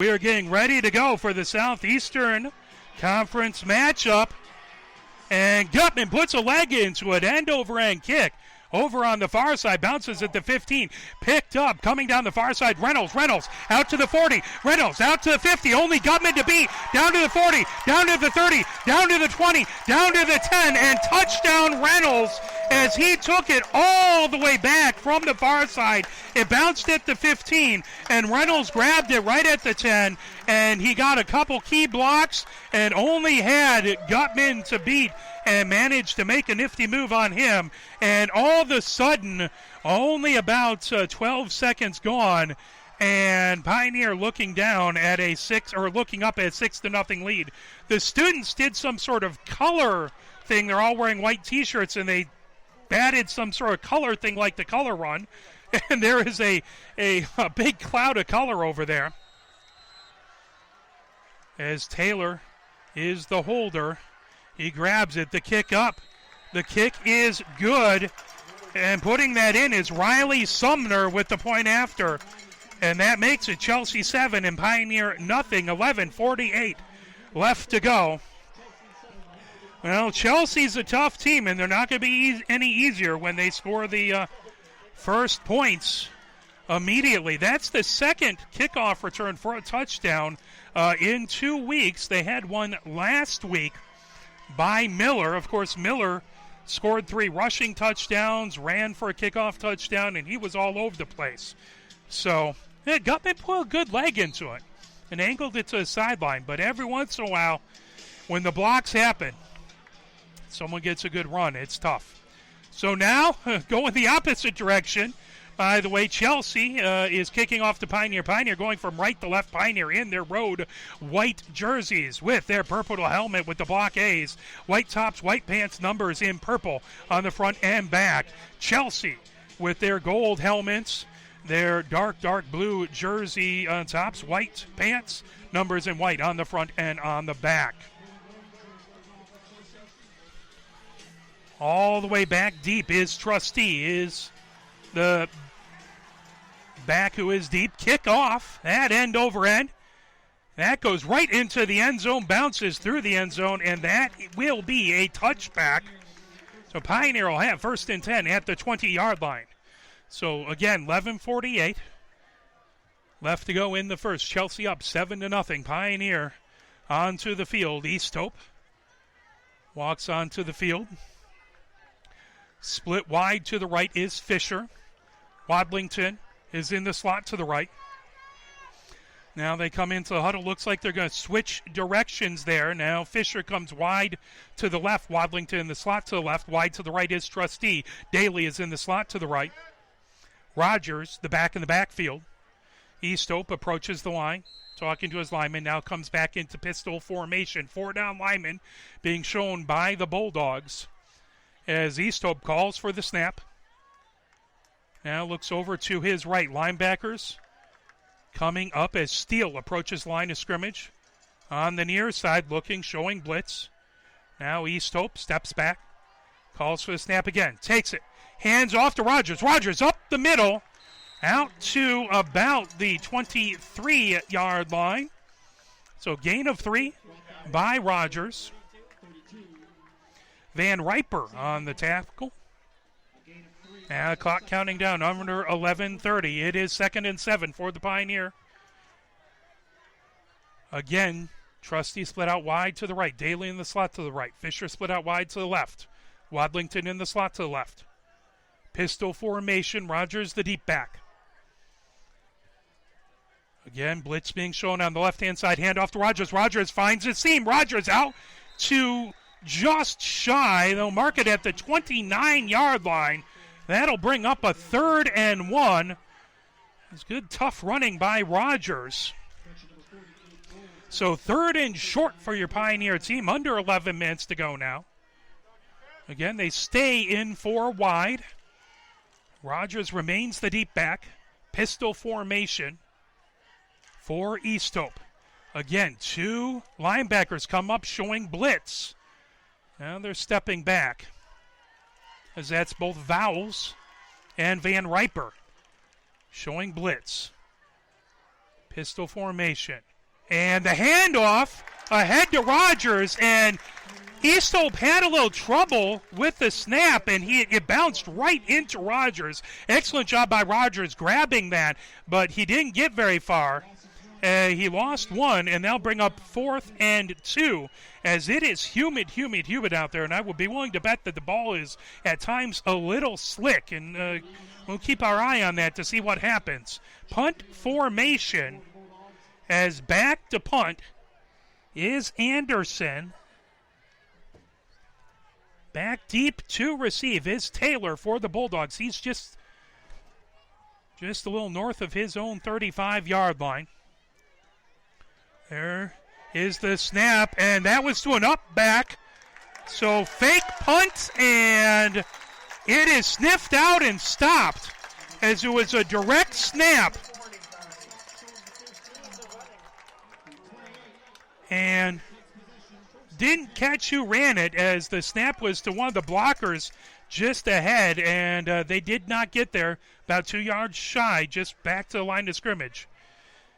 We are getting ready to go for the Southeastern Conference matchup. And Gutman puts a leg into it, end-over-end kick. Over on the far side, bounces at the 15. Picked up, coming down the far side, Reynolds out to the 40. Reynolds out to the 50, only Gutman to beat. Down to the 40, down to the 30, down to the 20, down to the 10, and touchdown Reynolds as he took it all the way back from the far side. It bounced at the 15, and Reynolds grabbed it right at the 10, and he got a couple key blocks and only had Gutman to beat and managed to make a nifty move on him. And all of a sudden, only about 12 seconds gone, and Pioneer looking down at looking up at 6-0 lead. The students did some sort of color thing. They're all wearing white T-shirts, and they batted some sort of color thing like the color run. And there is a big cloud of color over there. As Taylor is the holder. He grabs it, the kick up. The kick is good. And putting that in is Riley Sumner with the point after. And that makes it Chelsea 7 and Pioneer nothing. 11:48 left to go. Well, Chelsea's a tough team, and they're not going to be any easier when they score the first points immediately. That's the second kickoff return for a touchdown in 2 weeks. They had one last week by Miller. Of course, Miller scored 3 rushing touchdowns, ran for a kickoff touchdown, and he was all over the place. So, Gutman put a good leg into it and angled it to the sideline. But every once in a while, when the blocks happen, someone gets a good run. It's tough. So now, going the opposite direction. By the way, Chelsea is kicking off the Pioneer. Pioneer going from right to left. Pioneer in their road white jerseys with their purple helmet with the block A's. White tops, white pants, numbers in purple on the front and back. Chelsea with their gold helmets, their dark blue jersey on tops, white pants, numbers in white on the front and on the back. All the way back deep is Trustee, is the back who is deep. Kick off at end over end. That goes right into the end zone, bounces through the end zone, and that will be a touchback. So Pioneer will have 1st and 10 at the 20-yard line. So again, 11:48 left to go in the first. Chelsea up 7-0. Pioneer onto the field. Easthope walks onto the field. Split wide to the right is Fisher. Wadlington is in the slot to the right. Now they come into the huddle. Looks like they're going to switch directions there. Now Fisher comes wide to the left. Wadlington in the slot to the left. Wide to the right is Trustee. Daly is in the slot to the right. Rogers, the back in the backfield. Easthope approaches the line, talking to his lineman. Now comes back into pistol formation. 4-down lineman being shown by the Bulldogs as Easthope calls for the snap. Now looks over to his right. Linebackers coming up as Steele approaches line of scrimmage. On the near side, looking, showing blitz. Now Easthope steps back. Calls for the snap again. Takes it. Hands off to Rogers. Rogers up the middle. Out to about the 23-yard line. So gain of 3 by Rogers. Van Riper on the tackle. Now clock counting down under 11:30. It is 2nd and 7 for the Pioneer. Again, Trustee split out wide to the right. Daly in the slot to the right. Fisher split out wide to the left. Wadlington in the slot to the left. Pistol formation. Rogers the deep back. Again, blitz being shown on the left-hand side. Hand off to Rogers. Rogers finds a seam. Rogers out to just shy. They'll mark it at the 29-yard line. That'll bring up a 3rd and 1. It's good, tough running by Rogers. So 3rd and short for your Pioneer team. Under 11 minutes to go now. Again, they stay in 4 wide. Rogers remains the deep back. Pistol formation for Easthope. Again, 2 linebackers come up showing blitz. Now they're stepping back, as that's both Vowles and Van Riper showing blitz. Pistol formation. And the handoff ahead to Rogers, and East Hope had a little trouble with the snap, and it bounced right into Rogers. Excellent job by Rogers grabbing that, but he didn't get very far. He lost one, and they'll bring up 4th and 2, as it is humid out there, and I would be willing to bet that the ball is at times a little slick, and we'll keep our eye on that to see what happens. Punt formation, as back to punt is Anderson. Back deep to receive is Taylor for the Bulldogs. He's just a little north of his own 35-yard line. There is the snap, and that was to an up back. So fake punt, and it is sniffed out and stopped as it was a direct snap. And didn't catch who ran it, as the snap was to one of the blockers just ahead, and they did not get there. About 2 yards shy, just back to the line of scrimmage,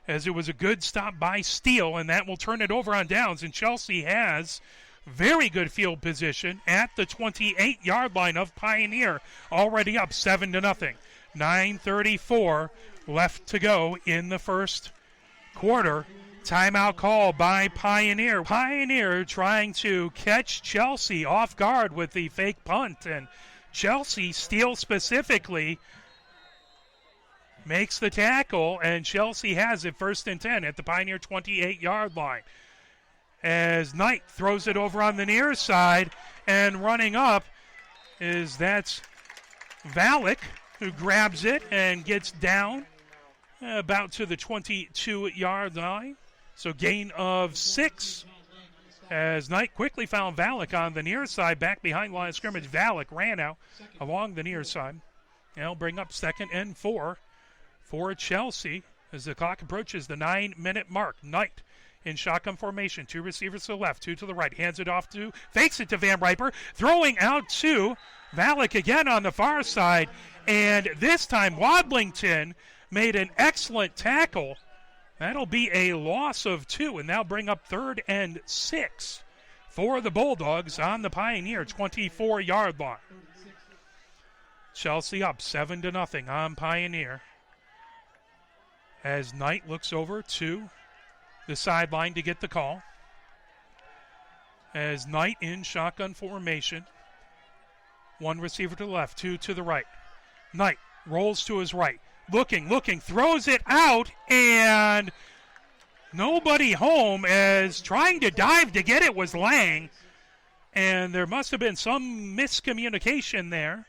as it was a good stop by Steele, and that will turn it over on downs. And Chelsea has very good field position at the 28-yard line of Pioneer, already up 7-0. 9:34 left to go in the first quarter. Timeout call by Pioneer. Pioneer trying to catch Chelsea off guard with the fake punt, and Chelsea, Steele specifically, makes the tackle, and Chelsea has it 1st and 10 at the Pioneer 28-yard line. As Knight throws it over on the near side, and running up that's Valek, who grabs it and gets down about to the 22-yard line. So gain of 6, as Knight quickly found Valek on the near side, back behind line of scrimmage. Valek ran out along the near side. They'll bring up 2nd and 4 for Chelsea as the clock approaches the 9-minute mark. Knight in shotgun formation. 2 receivers to the left, 2 to the right. Hands it off fakes it to Van Riper. Throwing out to Valek again on the far side. And this time Wadlington made an excellent tackle. That'll be a loss of 2, and they'll bring up 3rd and 6 for the Bulldogs on the Pioneer 24-yard line. Chelsea up 7-0 on Pioneer, as Knight looks over to the sideline to get the call. As Knight in shotgun formation. 1 receiver to the left, 2 to the right. Knight rolls to his right. Looking, throws it out, and nobody home, as trying to dive to get it was Lang. And there must have been some miscommunication there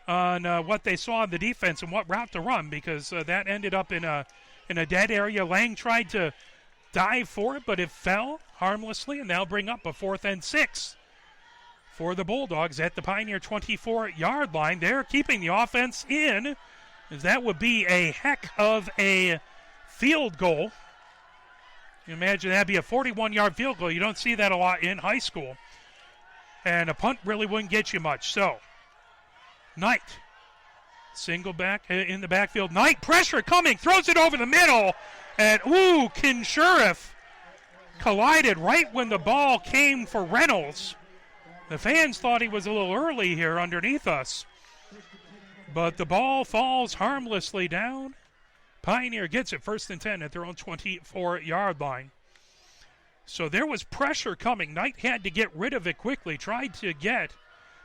on what they saw on the defense and what route to run, because that ended up in a dead area. Lang tried to dive for it, but it fell harmlessly, and they'll bring up a 4th and 6 for the Bulldogs at the Pioneer 24-yard line. They're keeping the offense in, as that would be a heck of a field goal. You imagine that'd be a 41-yard field goal. You don't see that a lot in high school. And a punt really wouldn't get you much. So, Knight, single back in the backfield. Knight, pressure coming, throws it over the middle. And, Kinsheriff collided right when the ball came for Reynolds. The fans thought he was a little early here underneath us. But the ball falls harmlessly down. Pioneer gets it 1st and 10 at their own 24-yard line. So there was pressure coming. Knight had to get rid of it quickly. Tried to get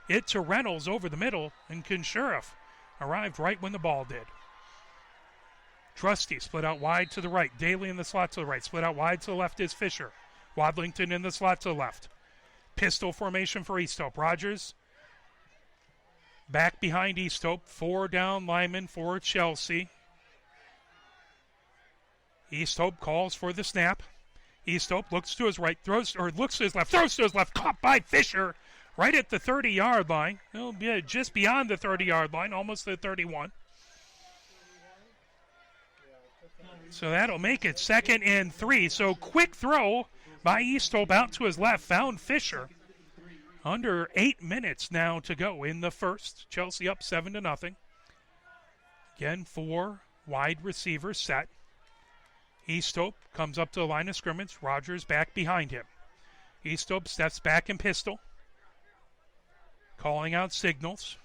it to Reynolds over the middle, and Kinsheriff arrived right when the ball did. Trusty split out wide to the right. Daly in the slot to the right. Split out wide to the left is Fisher. Wadlington in the slot to the left. Pistol formation for East Hope. Rogers back behind East Hope. 4 down linemen for Chelsea. East Hope calls for the snap. East Hope looks to his right, looks to his left, throws to his left, caught by Fisher right at the 30-yard line. He'll be just beyond the 30-yard line, almost the 31. So that'll make it 2nd and 3. So quick throw by East Hope out to his left, found Fisher. Under 8 minutes now to go in the first. Chelsea up 7-0. Again, 4 wide receivers set. Easthope comes up to the line of scrimmage. Rogers back behind him. Easthope steps back in pistol. Calling out signals.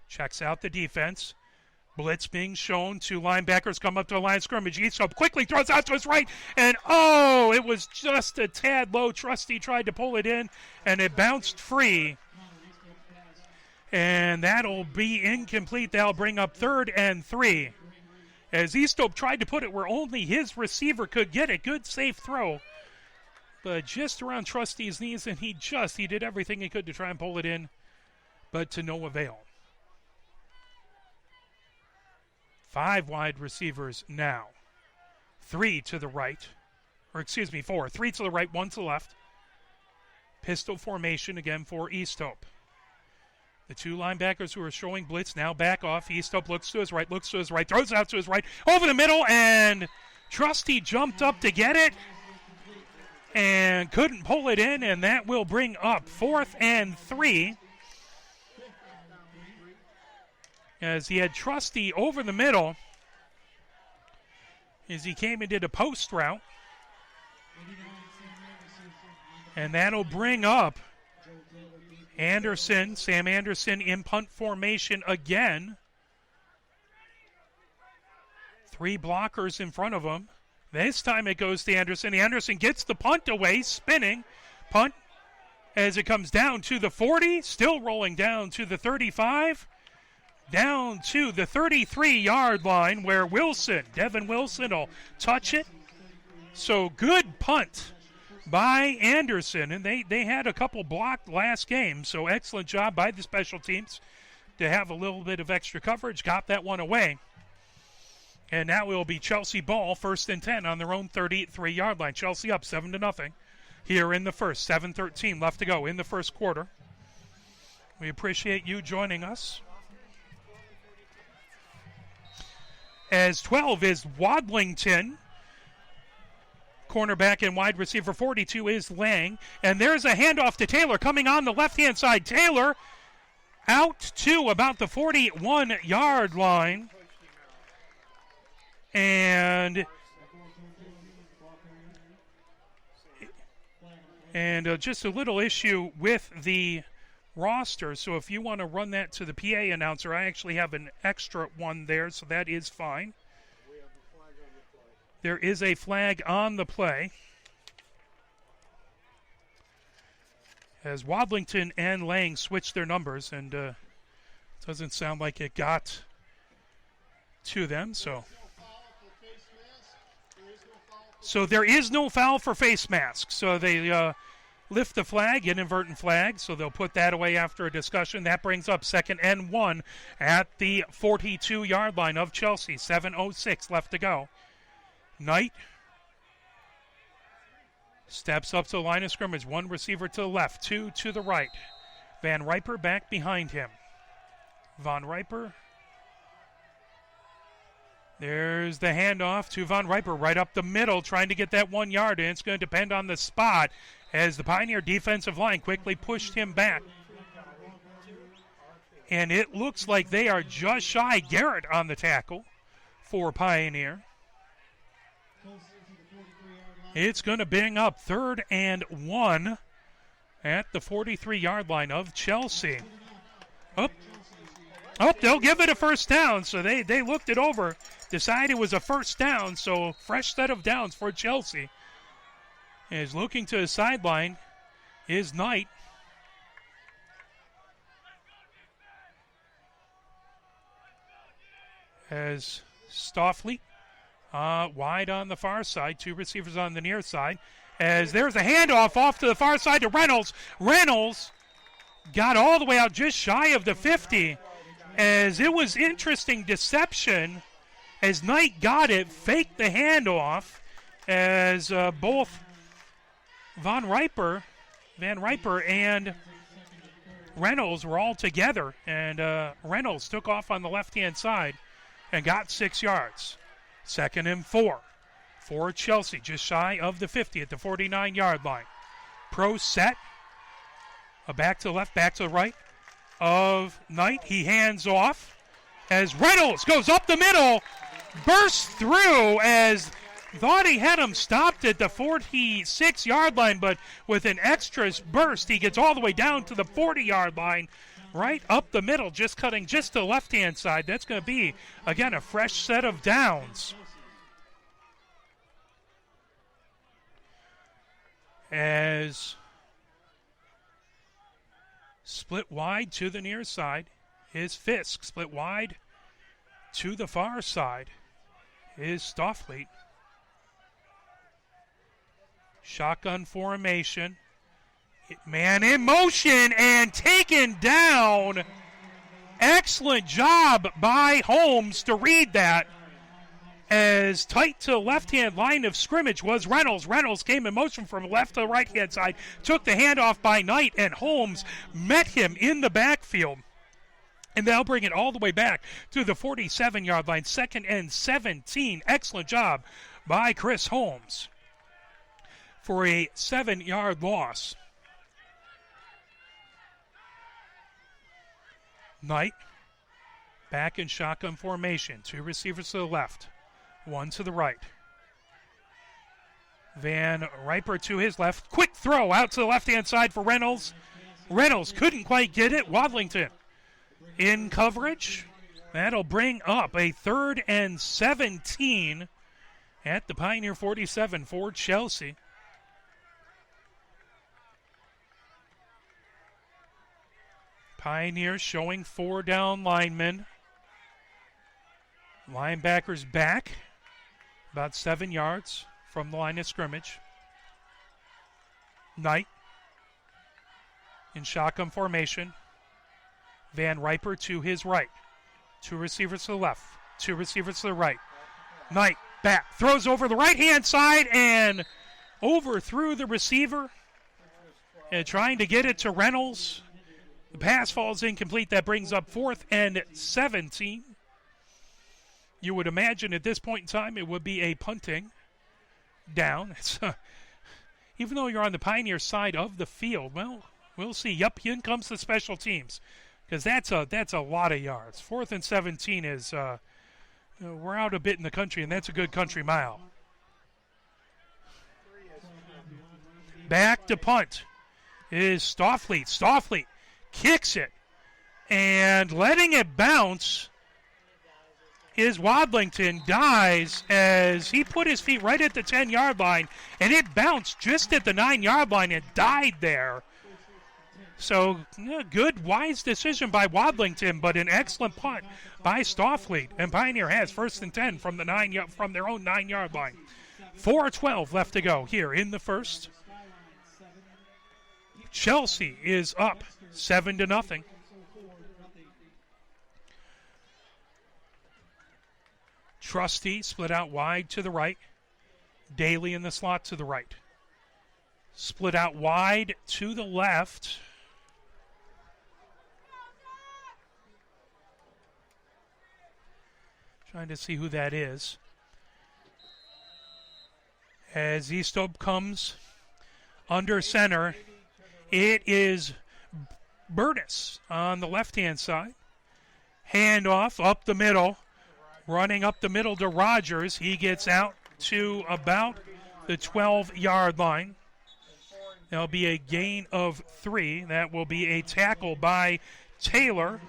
Checks out the defense. Blitz being shown. Two linebackers come up to the line of scrimmage. Easthope quickly throws out to his right. And, it was just a tad low. Trusty tried to pull it in, and it bounced free. And that'll be incomplete. That'll bring up 3rd and 3. As Easthope tried to put it where only his receiver could get it. Good, safe throw. But just around Trusty's knees, and he did everything he could to try and pull it in, but to no avail. 5 wide receivers now. 3 to the right. 4. 3 to the right, 1 to the left. Pistol formation again for Easthope. The 2 linebackers who are showing blitz now back off. Easthope looks to his right, throws out to his right, over the middle, and Trusty jumped up to get it and couldn't pull it in, and that will bring up 4th and 3. As he had Trusty over the middle as he came and did a post route. And that'll bring up Sam Anderson in punt formation again. 3 blockers in front of him. This time it goes to Anderson. Anderson gets the punt away, spinning. Punt as it comes down to the 40, still rolling down to the 35, down to the 33-yard line where Devin Wilson will touch it. So good punt by Anderson, and they had a couple blocked last game, so excellent job by the special teams to have a little bit of extra coverage, got that one away. And now it will be Chelsea ball, 1st and 10 on their own 33-yard line. Chelsea up 7-0 here in the first. 7:13 left to go in the first quarter. We appreciate you joining us. As 12 is Wadlington. Cornerback and wide receiver 42 is Lang. And there's a handoff to Taylor coming on the left-hand side. Taylor out to about the 41-yard line. And just a little issue with the roster. So if you want to run that to the PA announcer, I actually have an extra one there, so that is fine. There is a flag on the play. As Wadlington and Lang switch their numbers, and doesn't sound like it got to them. So there is no foul for face mask. So they lift the flag, inadvertent flag, so they'll put that away after a discussion. That brings up 2nd and 1 at the 42-yard line of Chelsea. 7:06 left to go. Knight steps up to the line of scrimmage. 1 receiver to the left, 2 to the right. Van Riper back behind him. Von Riper. There's the handoff to Von Riper right up the middle, trying to get that 1 yard, and it's going to depend on the spot as the Pioneer defensive line quickly pushed him back. And it looks like they are just shy. Garrett on the tackle for Pioneer. It's going to bring up 3rd and 1 at the 43-yard line of Chelsea. They'll give it a first down. So they looked it over, decided it was a first down. So fresh set of downs for Chelsea. Is looking to the sideline is Knight. As Stoffley wide on the far side, 2 receivers on the near side. As there's a handoff off to the far side to Reynolds. Reynolds got all the way out just shy of the 50. As it was interesting deception as Knight got it, faked the handoff as both Van Riper and Reynolds were all together. And Reynolds took off on the left-hand side and got 6 yards. 2nd and 4 for Chelsea, just shy of the 50 at the 49-yard line. Pro set. A back to the left, back to the right of Knight. He hands off as Reynolds goes up the middle, bursts through as Thought he had him stopped at the 46-yard line, but with an extra burst, he gets all the way down to the 40-yard line, right up the middle, just cutting just to the left-hand side. That's going to be, again, a fresh set of downs. As split wide to the near side is Fisk. Split wide to the far side is Stoffleet. Shotgun formation. Man in motion and taken down. Excellent job by Holmes to read that. As tight to the left-hand line of scrimmage was Reynolds. Reynolds came in motion from left to the right-hand side, took the handoff by Knight, and Holmes met him in the backfield. And they'll bring it all the way back to the 47-yard line, 2nd and 17. Excellent job by Chris Holmes for a 7-yard loss. Knight back in shotgun formation. 2 receivers to the left. 1 to the right. Van Riper to his left. Quick throw out to the left-hand side for Reynolds. Reynolds couldn't quite get it. Wadlington in coverage. That'll bring up a 3rd and 17 at the Pioneer 47 for Chelsea. Pioneers showing 4 down linemen. Linebackers back. About 7 yards from the line of scrimmage. Knight in shotgun formation. Van Riper to his right. 2 receivers to the left. 2 receivers to the right. Knight back. Throws over the right-hand side and overthrew the receiver. And trying to get it to Reynolds. The pass falls incomplete. That brings up 4th and 17. You would imagine at this point in time it would be a punting down. Even though you're on the Pioneer side of the field, well, we'll see. Yup, in comes the special teams because that's a lot of yards. 4th and 17 is we're out a bit in the country, and that's a good country mile. Back to punt is Stoffleet. Stoffleet kicks it and letting it bounce. Is Wadlington. Dies as he put his feet right at the 10-yard line, and it bounced just at the 9-yard line and died there. So, good, wise decision by Wadlington, but an excellent punt by Stoffleet. And Pioneer has 1st and 10 from their own 9-yard line. 4:12 left to go here in the first. Chelsea is up 7-0. Trusty split out wide to the right. Daly in the slot to the right. Split out wide to the left. Trying to see who that is. As Eastope comes under center, it is Burtis on the left-hand side. Handoff up the middle. Running up the middle to Rogers. He gets out to about the 12-yard line. There'll be a gain of 3. That will be a tackle by Taylor.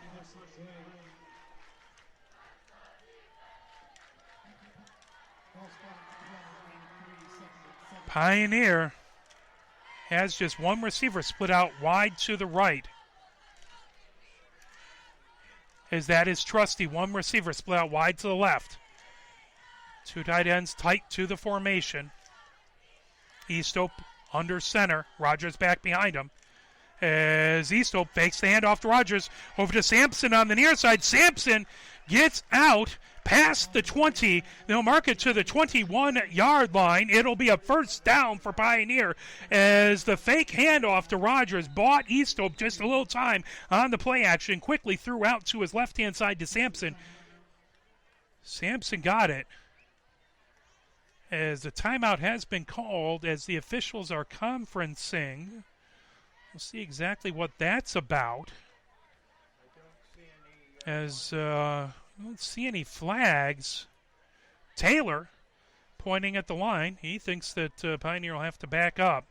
Pioneer has just 1 receiver split out wide to the right. As that is Trusty. 1 receiver split out wide to the left. 2 tight ends tight to the formation. Eastope under center. Rogers back behind him. As Eastope fakes the handoff to Rogers. Over to Sampson on the near side. Sampson gets out past the 20. They'll mark it to the 21-yard line. It'll be a 1st down for Pioneer as the fake handoff to Rogers bought Eastope just a little time on the play action. Quickly threw out to his left-hand side to Sampson. Sampson got it. As the timeout has been called as the officials are conferencing. We'll see exactly what that's about. As I don't see any flags. Taylor pointing at the line. He thinks that Pioneer will have to back up.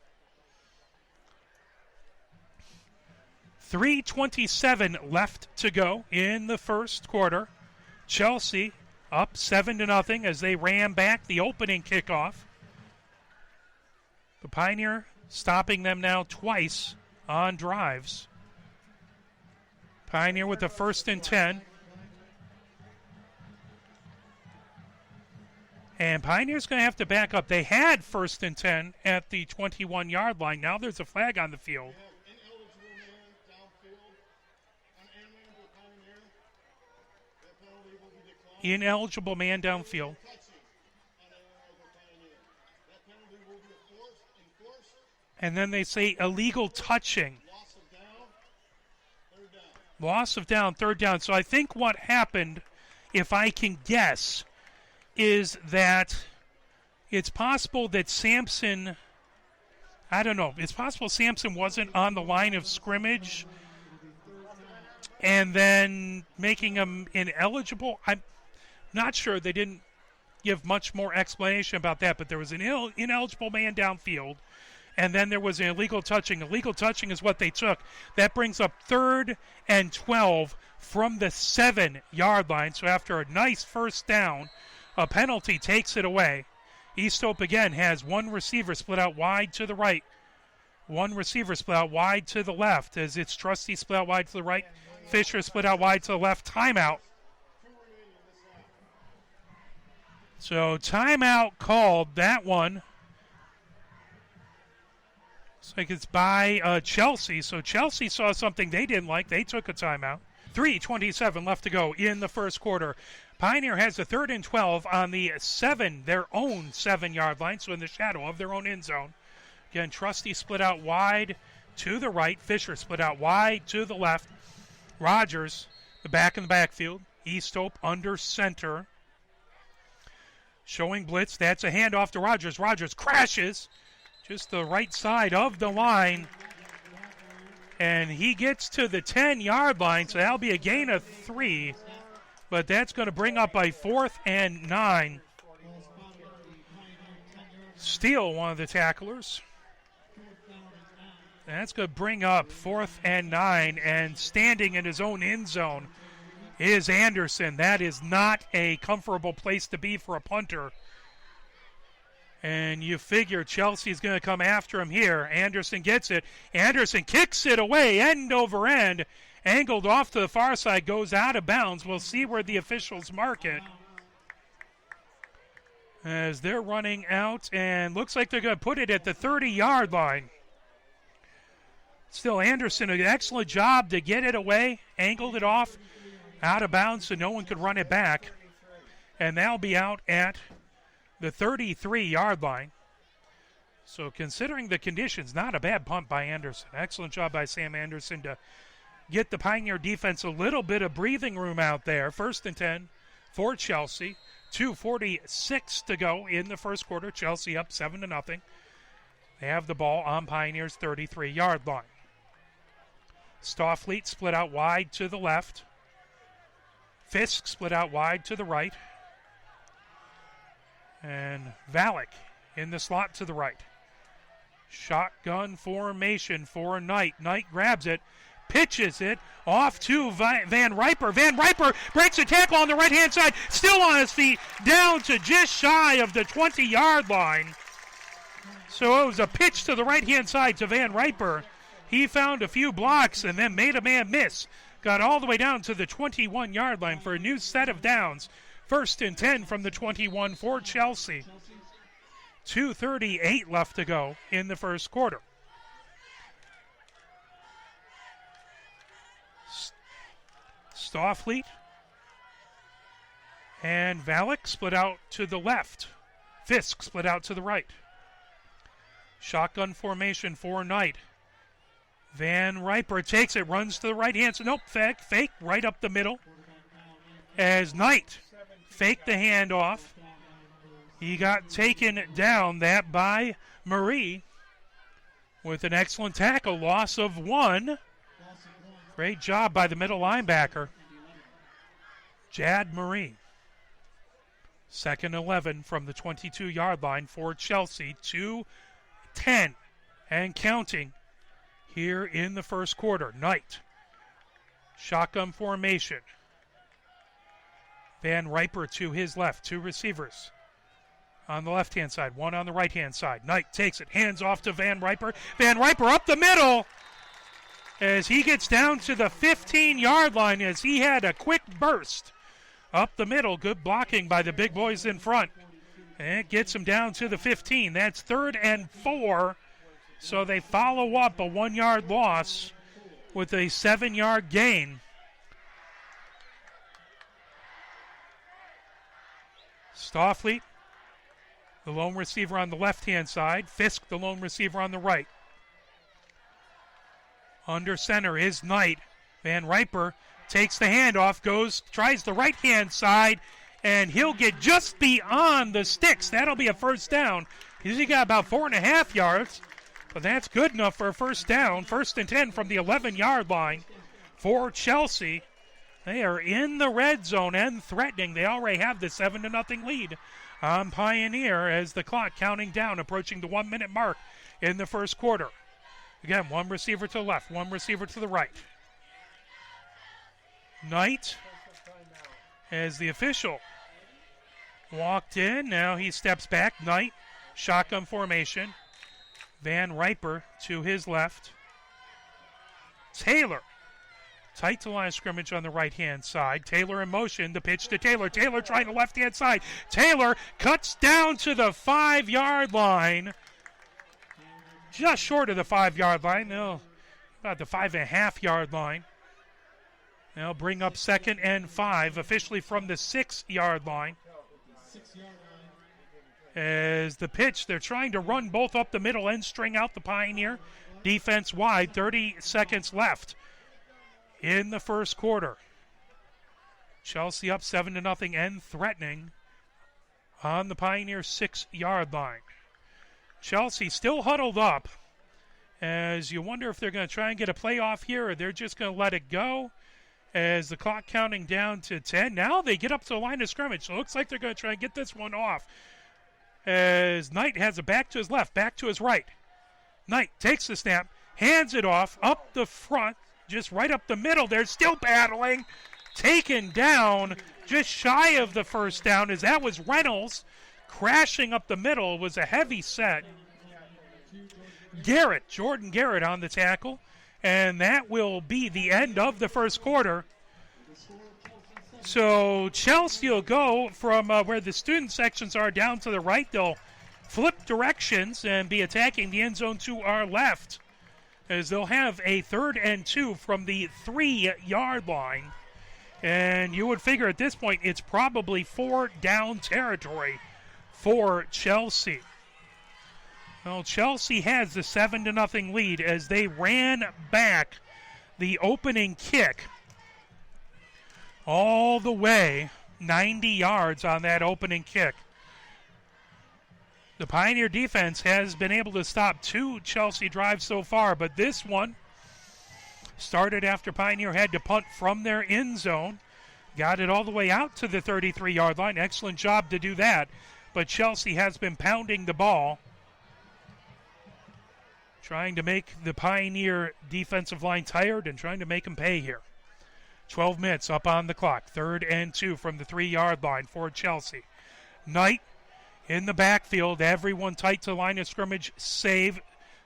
3:27 left to go in the first quarter. Chelsea up 7-0 as they ram back the opening kickoff. The Pioneer stopping them now twice on drives. Pioneer with the 1st and 10. And Pioneer's going to have to back up. They had 1st and 10 at the 21-yard line. Now there's a flag on the field. Ineligible man downfield. And then they say illegal touching. Loss of down, 3rd down. So I think what happened, if I can guess, is that it's possible that Sampson, I don't know, it's possible Sampson wasn't on the line of scrimmage and then making him ineligible. I'm not sure. They didn't give much more explanation about that, but there was an ineligible man downfield, and then there was an illegal touching. Illegal touching is what they took. That brings up 3rd and 12 from the 7-yard line. So after a nice 1st down, a penalty takes it away. East Hope again has one receiver split out wide to the right. One receiver split out wide to the left as it's Trusty split out wide to the right. Fisher split out wide to the left. Timeout. So timeout called, that one. Looks like it's by Chelsea. So Chelsea saw something they didn't like. They took a timeout. 3:27 left to go in the first quarter. Pioneer has a 3rd and 12 on the their own 7-yard line, so in the shadow of their own end zone. Again, Trusty split out wide to the right. Fisher split out wide to the left. Rogers, the back in the backfield. East Hope under center. Showing blitz. That's a handoff to Rogers. Rogers crashes just the right side of the line. And he gets to the 10-yard line, so that'll be a gain of 3. But that's going to bring up a 4th and 9. Steele, one of the tacklers. That's going to bring up 4th and 9. And standing in his own end zone is Anderson. That is not a comfortable place to be for a punter. And you figure Chelsea's going to come after him here. Anderson gets it. Anderson kicks it away, end over end. Angled off to the far side, goes out of bounds. We'll see where the officials mark it. As they're running out, and looks like they're going to put it at the 30-yard line. Still, Anderson, an excellent job to get it away. Angled it off, out of bounds, so no one could run it back. And they'll be out at the 33-yard line. So considering the conditions, not a bad punt by Anderson. Excellent job by Sam Anderson to get the Pioneer defense a little bit of breathing room out there. 1st and 10 for Chelsea. 2:46 to go in the first quarter. Chelsea up 7-0. They have the ball on Pioneer's 33-yard line. Stawfleet split out wide to the left. Fisk split out wide to the right. And Valek in the slot to the right. Shotgun formation for Knight. Knight grabs it, pitches it off to Van Riper. Van Riper breaks a tackle on the right-hand side, still on his feet, down to just shy of the 20-yard line. So it was a pitch to the right-hand side to Van Riper. He found a few blocks and then made a man miss. Got all the way down to the 21-yard line for a new set of downs. 1st and 10 from the 21 for Chelsea. 2:38 left to go in the first quarter. Stawfleet and Valek split out to the left. Fisk split out to the right. Shotgun formation for Knight. Van Riper takes it, runs to the right hand. So nope, fake right up the middle. As Knight faked the handoff. He got taken down, that by Marie, with an excellent tackle, loss of 1. Great job by the middle linebacker, Jad Marie. Second 11 from the 22-yard line for Chelsea. 2:10 and counting here in the first quarter. Knight. Shotgun formation. Van Riper to his left. Two receivers on the left-hand side. One on the right-hand side. Knight takes it. Hands off to Van Riper. Van Riper up the middle as he gets down to the 15-yard line as he had a quick burst up the middle. Good blocking by the big boys in front. And it gets him down to the 15. That's 3rd and 4. So they follow up a 1-yard loss with a 7-yard gain. Stoffleet, the lone receiver on the left-hand side. Fisk, the lone receiver on the right. Under center is Knight. Van Riper takes the handoff, tries the right-hand side, and he'll get just beyond the sticks. That'll be a first down. He got about 4.5 yards, but that's good enough for a first down. 1st and 10 from the 11-yard line for Chelsea. They are in the red zone and threatening. They already have the 7-0 lead on Pioneer as the clock counting down, approaching the 1-minute mark in the first quarter. Again, one receiver to the left, one receiver to the right. Knight, as the official walked in, now he steps back. Knight, shotgun formation. Van Riper to his left. Taylor, tight to line of scrimmage on the right-hand side. Taylor in motion, the pitch to Taylor. Taylor trying the left-hand side. Taylor cuts down to the 5-yard line. Just short of the 5-yard line. No, about the 5.5-yard line. They'll bring up 2nd and 5, officially from the 6-yard line. As the pitch, they're trying to run both up the middle and string out the Pioneer defense wide. 30 seconds left in the first quarter. Chelsea up 7-0 and threatening on the Pioneer 6-yard line. Chelsea still huddled up as you wonder if they're going to try and get a play off here or they're just going to let it go. As the clock counting down to 10. Now they get up to the line of scrimmage. So it looks like they're going to try and get this one off. As Knight has it back to his left, back to his right. Knight takes the snap, hands it off, up the front, just right up the middle. They're still battling. Taken down just shy of the first down as that was Reynolds crashing up the middle. It was a heavy set. Jordan Garrett on the tackle. And that will be the end of the first quarter. So Chelsea will go from where the student sections are down to the right. They'll flip directions and be attacking the end zone to our left, as they'll have a 3rd and 2 from the 3-yard line. And you would figure at this point it's probably 4-down territory for Chelsea. Well, Chelsea has the 7-0 lead as they ran back the opening kick all the way 90 yards on that opening kick. The Pioneer defense has been able to stop 2 Chelsea drives so far, but this one started after Pioneer had to punt from their end zone. Got it all the way out to the 33-yard line. Excellent job to do that. But Chelsea has been pounding the ball, trying to make the Pioneer defensive line tired and trying to make them pay here. 12 minutes up on the clock. 3rd and 2 from the 3-yard line for Chelsea. Knight in the backfield. Everyone tight to the line of scrimmage. Save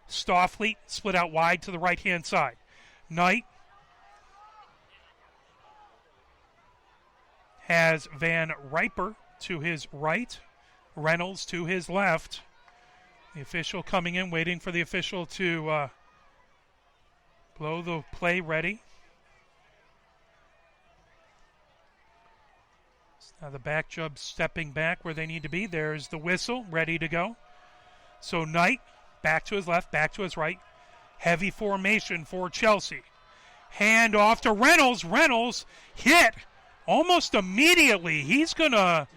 Stoffleet. Split out wide to the right-hand side. Knight has Van Riper to his right. Reynolds to his left. The official coming in, waiting for the official to blow the play ready. Now the back jub stepping back where they need to be. There's the whistle, ready to go. So Knight, back to his left, back to his right. Heavy formation for Chelsea. Hand off to Reynolds. Reynolds hit almost immediately. He's going to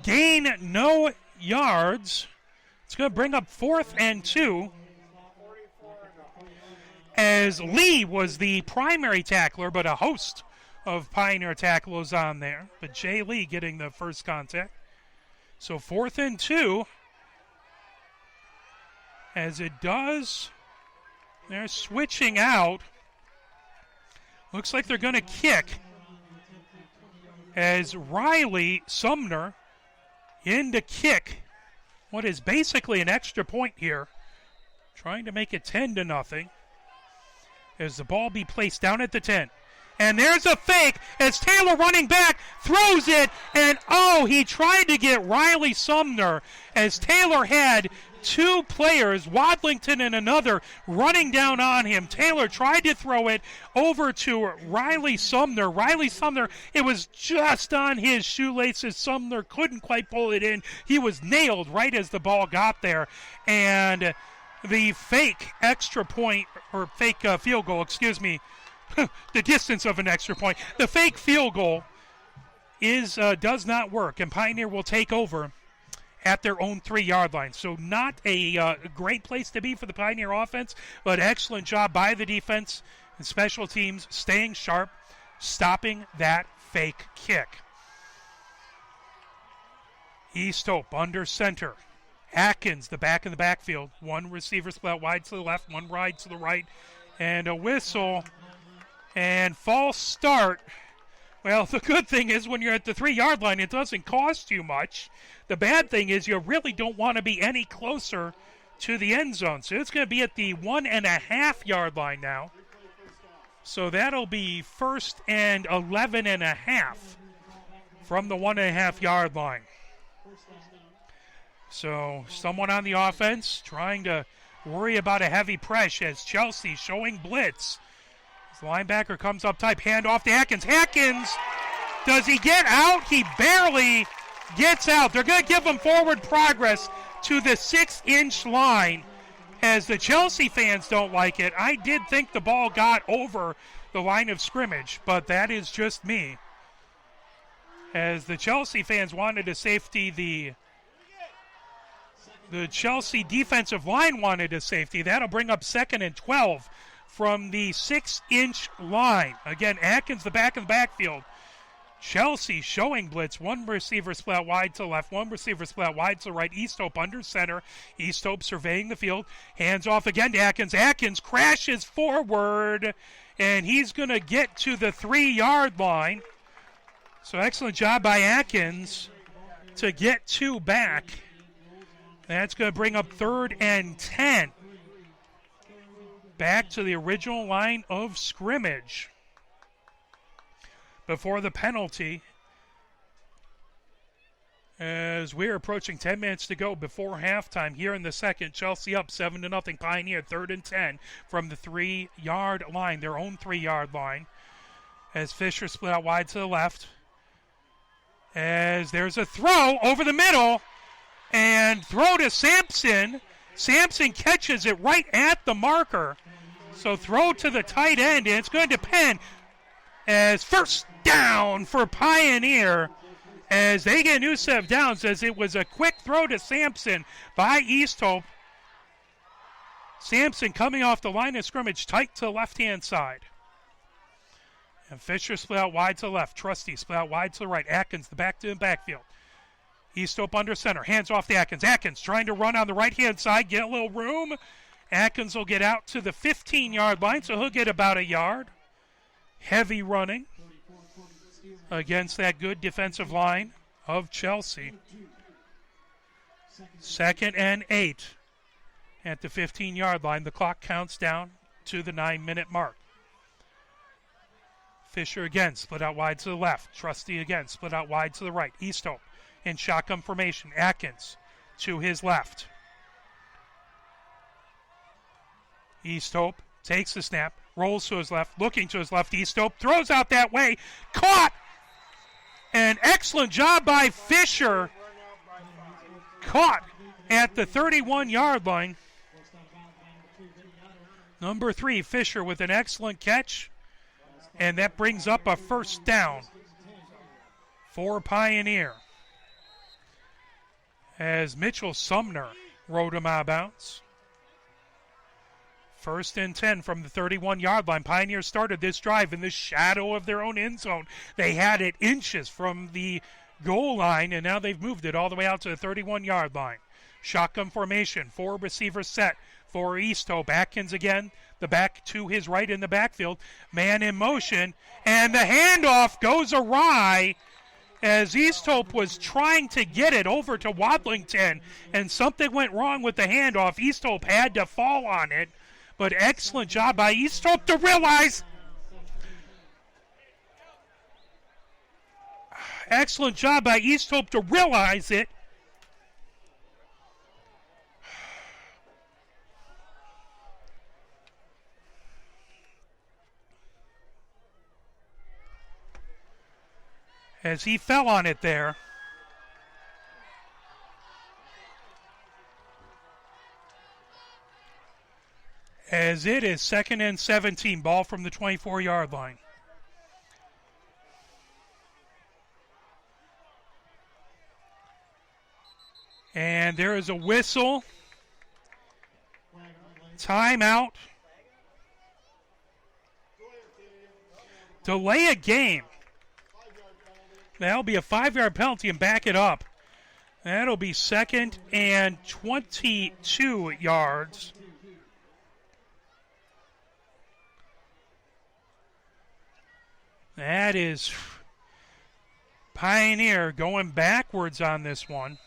gain no yards. It's going to bring up 4th and 2. As Lee was the primary tackler, but a host of Pioneer tacklers on there. But Jay Lee getting the first contact. So 4th and 2. As it does, they're switching out. Looks like they're going to kick. As Riley Sumner in to kick what is basically an extra point here. Trying to make it 10-0. As the ball be placed down at the 10. And there's a fake as Taylor running back throws it. And he tried to get Riley Sumner as Taylor had two players, Wadlington and another, running down on him. Taylor tried to throw it over to Riley Sumner. Riley Sumner, it was just on his shoelaces. Sumner couldn't quite pull it in. He was nailed right as the ball got there. And the fake extra point, or fake field goal, the distance of an extra point. The fake field goal does not work, and Pioneer will take over at their own 3-yard line. So not a great place to be for the Pioneer offense, but excellent job by the defense and special teams staying sharp, stopping that fake kick. East Hope under center. Atkins, the back in the backfield. One receiver split wide to the left, one wide to the right, and a whistle and false start. Well, the good thing is when you're at the 3-yard line, it doesn't cost you much. The bad thing is you really don't want to be any closer to the end zone. So it's going to be at the 1.5-yard line now. So that'll be 1st and 11.5 from the 1.5-yard line. So someone on the offense trying to worry about a heavy press as Chelsea showing blitz. The linebacker comes up tight, hand off to Atkins. Atkins, does he get out? He barely gets out. They're going to give him forward progress to the 6-inch line as the Chelsea fans don't like it. I did think the ball got over the line of scrimmage, but that is just me. As the Chelsea fans wanted a safety, the Chelsea defensive line wanted a safety. That'll bring up 2nd and 12 from the 6-inch line. Again, Atkins, the back in the backfield. Chelsea showing blitz. One receiver split wide to the left, one receiver split wide to the right. East Hope under center. East Hope surveying the field. Hands off again to Atkins. Atkins crashes forward, and he's going to get to the 3-yard line. So excellent job by Atkins to get 2 back. That's going to bring up 3rd and 10. Back to the original line of scrimmage. Before the penalty, as we're approaching 10 minutes to go before halftime here in the second, Chelsea up 7-0 Pioneer, 3rd and 10 from the 3-yard line, their own 3-yard line. As Fisher split out wide to the left. As there's a throw over the middle, and throw to Sampson. Sampson catches it right at the marker. So throw to the tight end, and it's going to depend as first down for Pioneer as they get a new set of downs as it was a quick throw to Sampson by East Hope. Sampson coming off the line of scrimmage tight to the left-hand side. And Fisher split out wide to the left. Trusty split out wide to the right. Atkins, the back to the backfield. East Hope under center. Hands off to Atkins. Atkins trying to run on the right-hand side. Get a little room. Atkins will get out to the 15-yard line, so he'll get about a yard. Heavy running against that good defensive line of Chelsea. 2nd and 8 at the 15-yard line. The clock counts down to the 9-minute mark. Fisher again, split out wide to the left. Trusty again, split out wide to the right. East Hope in shotgun formation. Atkins to his left. East Hope takes the snap, rolls to his left, looking to his left. East Hope throws out that way. Caught! An excellent job by Fisher. Caught at the 31-yard line. Number 3, Fisher with an excellent catch. And that brings up a first down for Pioneer. As Mitchell Sumner rode him out of bounds. 1st and 10 from the 31-yard line. Pioneer started this drive in the shadow of their own end zone. They had it inches from the goal line, and now they've moved it all the way out to the 31-yard line. Shotgun formation, 4 receivers set for East Hope. Atkins again, the back to his right in the backfield. Man in motion, and the handoff goes awry as East Hope was trying to get it over to Wadlington, and something went wrong with the handoff. East Hope had to fall on it, but excellent job by East Hope to realize. Excellent job by East Hope to realize it. As he fell on it there. As it is 2nd and 17, ball from the 24-yard line. And there is a whistle. Timeout. Delay a game. That'll be a 5-yard penalty and back it up. That'll be 2nd and 22 yards. That is Pioneer going backwards on this one.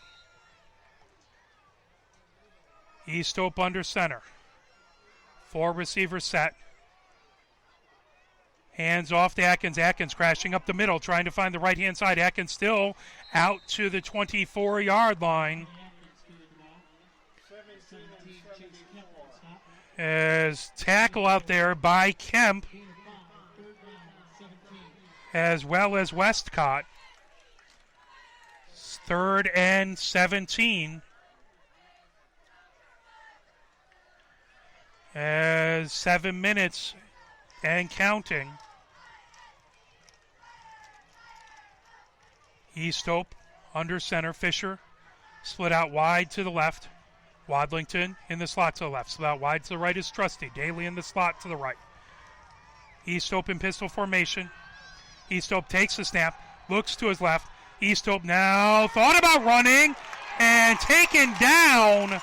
East Hope under center. 4 receivers set. Hands off to Atkins. Atkins crashing up the middle, trying to find the right-hand side. Atkins still out to the 24-yard line. As tackle out there by Kemp, as well as Westcott. 3rd and 17. As 7 minutes and counting. East Hope under center. Fisher split out wide to the left. Wadlington in the slot to the left. Split out wide to the right is Trusty. Daly in the slot to the right. East Hope in pistol formation. East Hope takes the snap. Looks to his left. East Hope now thought about running and taken down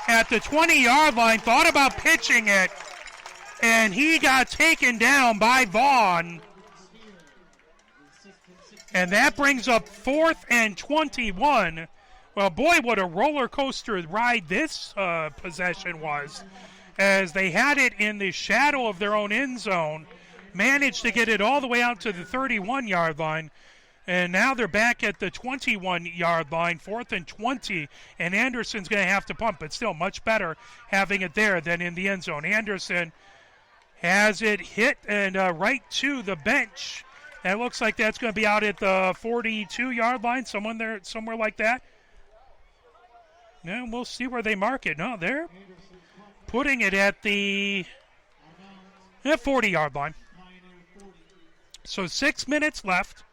at the 20-yard line. Thought about pitching it. And he got taken down by Vaughn. And that brings up 4th and 21. Well, boy, what a roller coaster ride this possession was. As they had it in the shadow of their own end zone. Managed to get it all the way out to the 31-yard line. And now they're back at the 21-yard line, 4th and 20. And Anderson's going to have to pump, but still much better having it there than in the end zone. Anderson has it hit and right to the bench. That looks like that's going to be out at the 42-yard line, somewhere like that. And we'll see where they mark it. No, they're putting it at the 40-yard line. So 6 minutes left.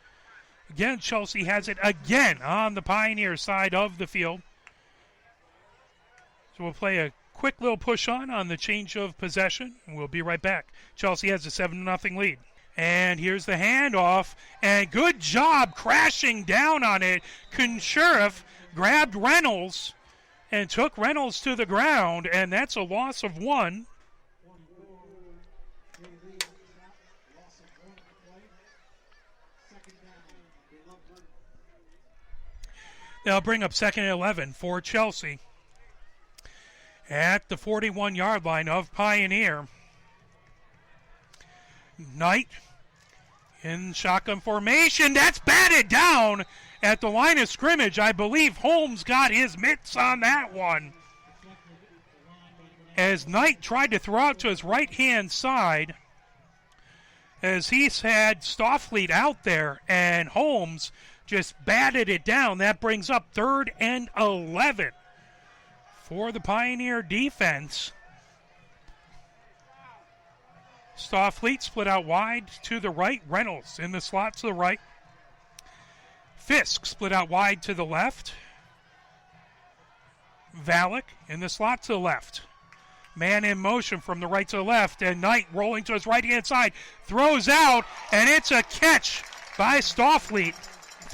Again, Chelsea has it again on the Pioneer side of the field. So we'll play a quick little push on the change of possession, and we'll be right back. Chelsea has a 7-0 lead. And here's the handoff, and good job crashing down on it. Kunsheriff grabbed Reynolds and took Reynolds to the ground, and that's a loss of 1. They'll bring up 2nd and 11 for Chelsea at the 41-yard line of Pioneer. Knight in shotgun formation. That's batted down at the line of scrimmage. I believe Holmes got his mitts on that one. As Knight tried to throw out to his right-hand side, as he's had Stoffleet out there, and Holmes just batted it down. That brings up 3rd and 11 for the Pioneer defense. Stoffleet split out wide to the right. Reynolds in the slot to the right. Fisk split out wide to the left. Valek in the slot to the left. Man in motion from the right to the left, and Knight rolling to his right-hand side. Throws out, and it's a catch by Stoffleet.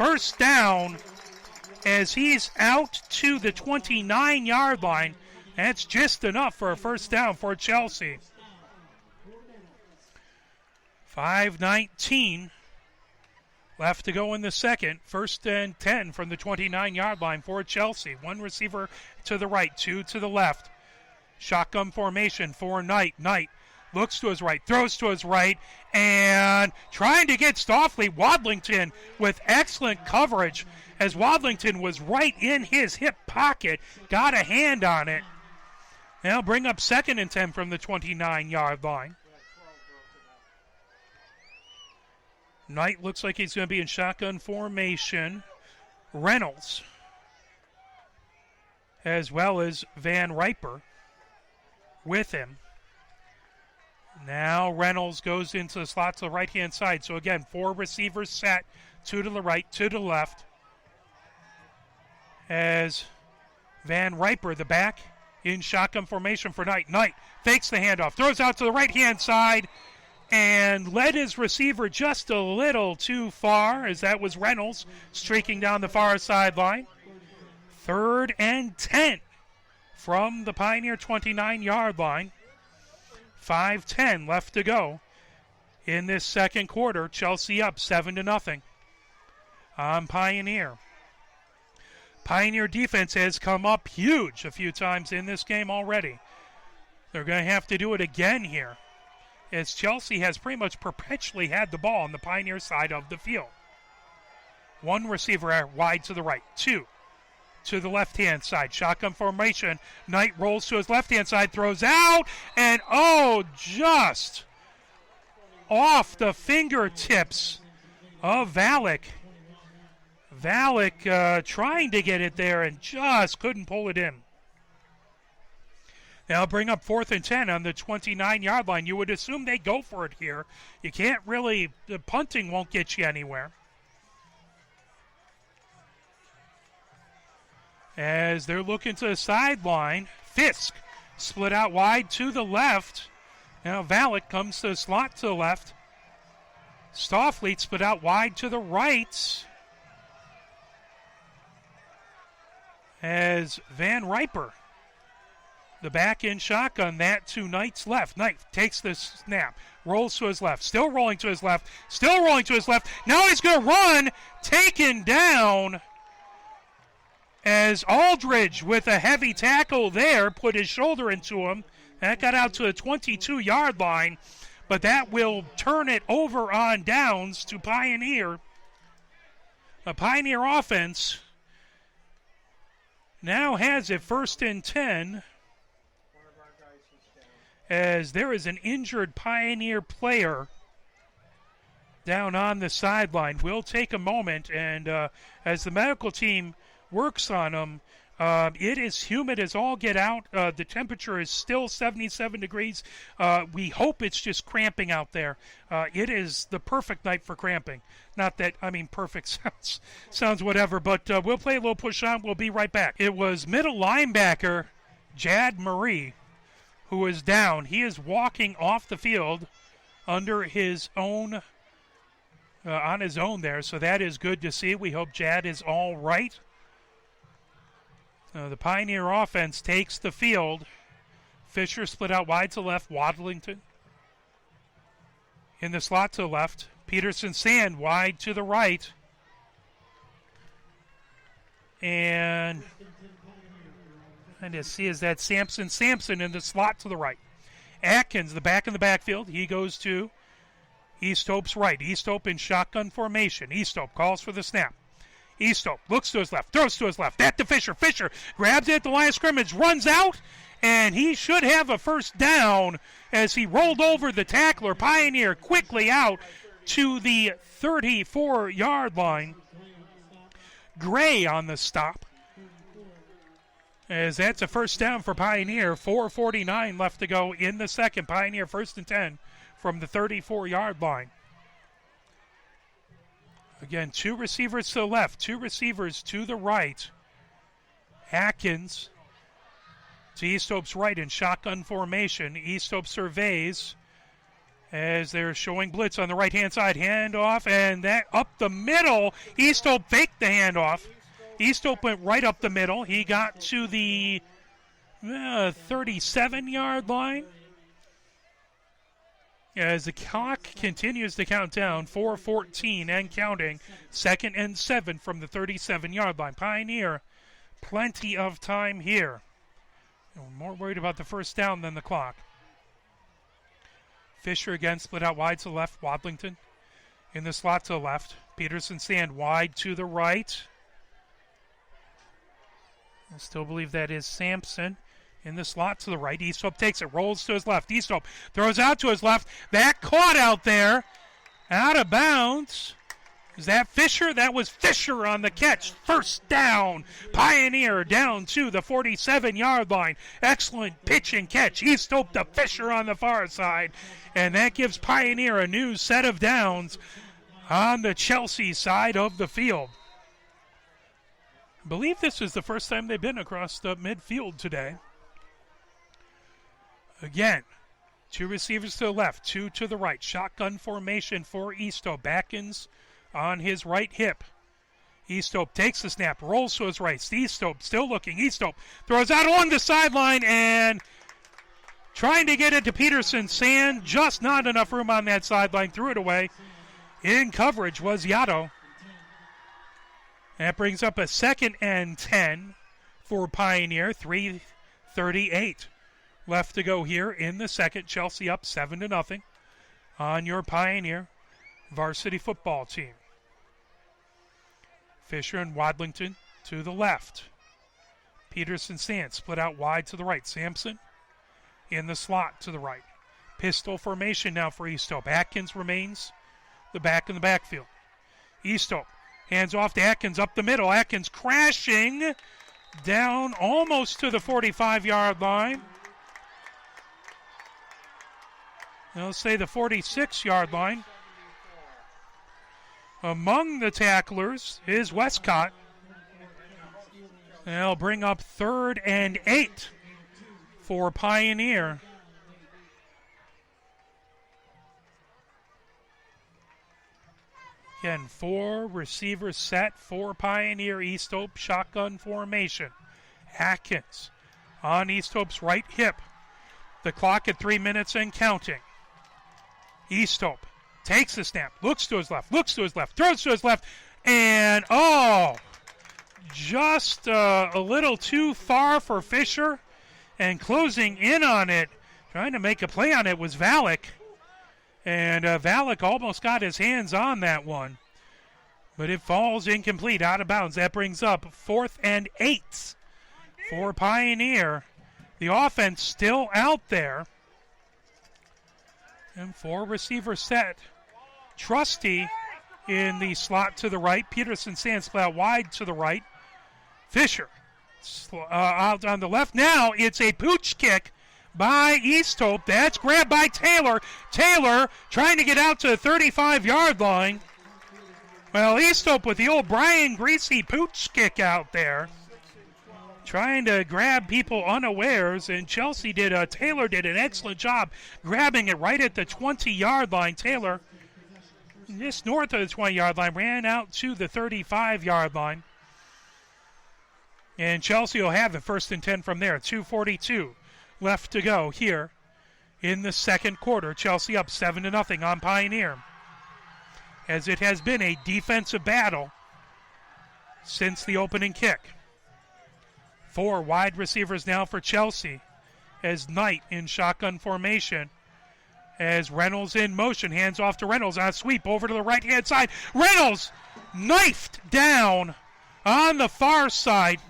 first down as he's out to the 29-yard line. That's just enough for a first down for Chelsea. 5:19 left to go in the second. First and 10 from the 29-yard line for Chelsea. One receiver to the right, two to the left. Shotgun formation for Knight. Knight looks to his right, throws to his right, and trying to get Stoffley. Wadlington with excellent coverage as Wadlington was right in his hip pocket. Got a hand on it. Now bring up second and 10 from the 29-yard line. Knight looks like he's going to be in shotgun formation. Reynolds, as well as Van Riper with him. Now Reynolds goes into the slot to the right-hand side. So again, four receivers set, two to the right, two to the left. As Van Riper, the back, in shotgun formation for Knight. Knight fakes the handoff, throws out to the right-hand side, and led his receiver just a little too far, as that was Reynolds streaking down the far sideline. 3rd and 10 from the Pioneer 29-yard line. 5:10 left to go in this second quarter. Chelsea up 7-0 on Pioneer. Pioneer defense has come up huge a few times in this game already. They're going to have to do it again here, as Chelsea has pretty much perpetually had the ball on the Pioneer side of the field. One receiver wide to the right, two to the left-hand side. Shotgun formation. Knight rolls to his left-hand side, throws out, and just off the fingertips of Valek. Valek trying to get it there and just couldn't pull it in. Now bring up 4th and 10 on the 29-yard line. You would assume they go for it here. You can't really, the punting won't get you anywhere. As they're looking to the sideline, Fisk split out wide to the left. Now Valek comes to the slot to the left. Stoffleet split out wide to the right. As Van Riper, the back in shotgun, that to Knight's left. Knight takes the snap, rolls to his left, still rolling to his left, still rolling to his left. Now he's going to run, taken down, as Aldridge with a heavy tackle there put his shoulder into him. That got out to the 22-yard line, but that will turn it over on downs to Pioneer. A Pioneer offense now has it 1st and 10, as there is an injured Pioneer player down on the sideline. We'll take a moment, and as the medical team works on him, it is humid as all get out. The temperature is still 77 degrees. We hope it's just cramping out there. It is the perfect night for cramping. Not that, perfect sounds whatever, but we'll play a little push on. We'll be right back. It was middle linebacker Jad Marie who was down. He is walking off the field under his own, on his own there, so that is good to see. We hope Jad is all right. The Pioneer offense takes the field. Fisher split out wide to left. Wadlington in the slot to the left. Peterson Sand wide to the right. And to see is that Sampson in the slot to the right. Atkins, the back in the backfield. He goes to Easthope's right. Easthope in shotgun formation. Easthope calls for the snap. Easthope looks to his left, throws to his left. Back to Fisher. Fisher grabs it at the line of scrimmage, runs out, and he should have a first down as he rolled over the tackler. Pioneer quickly out to the 34-yard line. Gray on the stop, as that's a first down for Pioneer. 4:49 left to go in the second. Pioneer 1st and 10 from the 34-yard line. Again, two receivers to the left, two receivers to the right. Atkins to Easthope's right in shotgun formation. Easthope surveys as they're showing blitz on the right-hand side. Handoff, and that up the middle. Easthope faked the handoff. Easthope went right up the middle. He got to the 37-yard line. As the clock continues to count down, 4:14 and counting. 2nd and 7 from the 37-yard line. Pioneer, plenty of time here. We're more worried about the first down than the clock. Fisher again split out wide to the left. Wadlington in the slot to the left. Peterson stand wide to the right. I still believe that is Sampson in the slot to the right. Easthope takes it, rolls to his left. Easthope throws out to his left. That caught out there. Out of bounds. Is that Fisher? That was Fisher on the catch. First down. Pioneer down to the 47-yard line. Excellent pitch and catch. Easthope to Fisher on the far side. And that gives Pioneer a new set of downs on the Chelsea side of the field. I believe this is the first time they've been across the midfield today. Again, 2 receivers to the left, 2 to the right. Shotgun formation for Easthope. Backins on his right hip. Easthope takes the snap, rolls to his right. Easthope still looking. Easthope throws out along the sideline and trying to get it to Peterson. Sand, just not enough room on that sideline. Threw it away. In coverage was Yato. That brings up a 2nd and 10 for Pioneer. 3:38 left to go here in the second. Chelsea up 7-0 on your Pioneer Varsity Football team. Fisher and Wadlington to the left. Peterson stands split out wide to the right. Sampson in the slot to the right. Pistol formation now for Easthope. Atkins remains the back in the backfield. Easthope hands off to Atkins up the middle. Atkins crashing down almost to the 45-yard line. They'll say the 46-yard line. Among the tacklers is Westcott. They'll bring up 3rd and 8 for Pioneer. Again, 4 receivers set for Pioneer. Easthope shotgun formation. Atkins on Easthope's right hip. The clock at 3 minutes and counting. Easthope takes the snap, looks to his left, throws to his left, and just a little too far for Fisher, and closing in on it, trying to make a play on it was Valek, and Valek almost got his hands on that one, but it falls incomplete, out of bounds. That brings up 4th and 8 for Pioneer. The offense still out there. And 4 receivers set. Trusty in the slot to the right. Peterson stands flat wide to the right. Fisher out on the left. Now it's a pooch kick by Easthope. That's grabbed by Taylor. Taylor trying to get out to the 35-yard line. Well, Easthope with the old Brian Greasy pooch kick out there. Trying to grab people unawares, and Taylor did an excellent job grabbing it right at the 20-yard line. Taylor, just north of the 20-yard line, ran out to the 35-yard line. And Chelsea will have it 1st and 10 from there. 2:42 left to go here in the second quarter. Chelsea up 7-0 on Pioneer, as it has been a defensive battle since the opening kick. 4 wide receivers now for Chelsea, as Knight in shotgun formation. As Reynolds in motion, hands off to Reynolds on a sweep over to the right-hand side. Reynolds knifed down on the far side.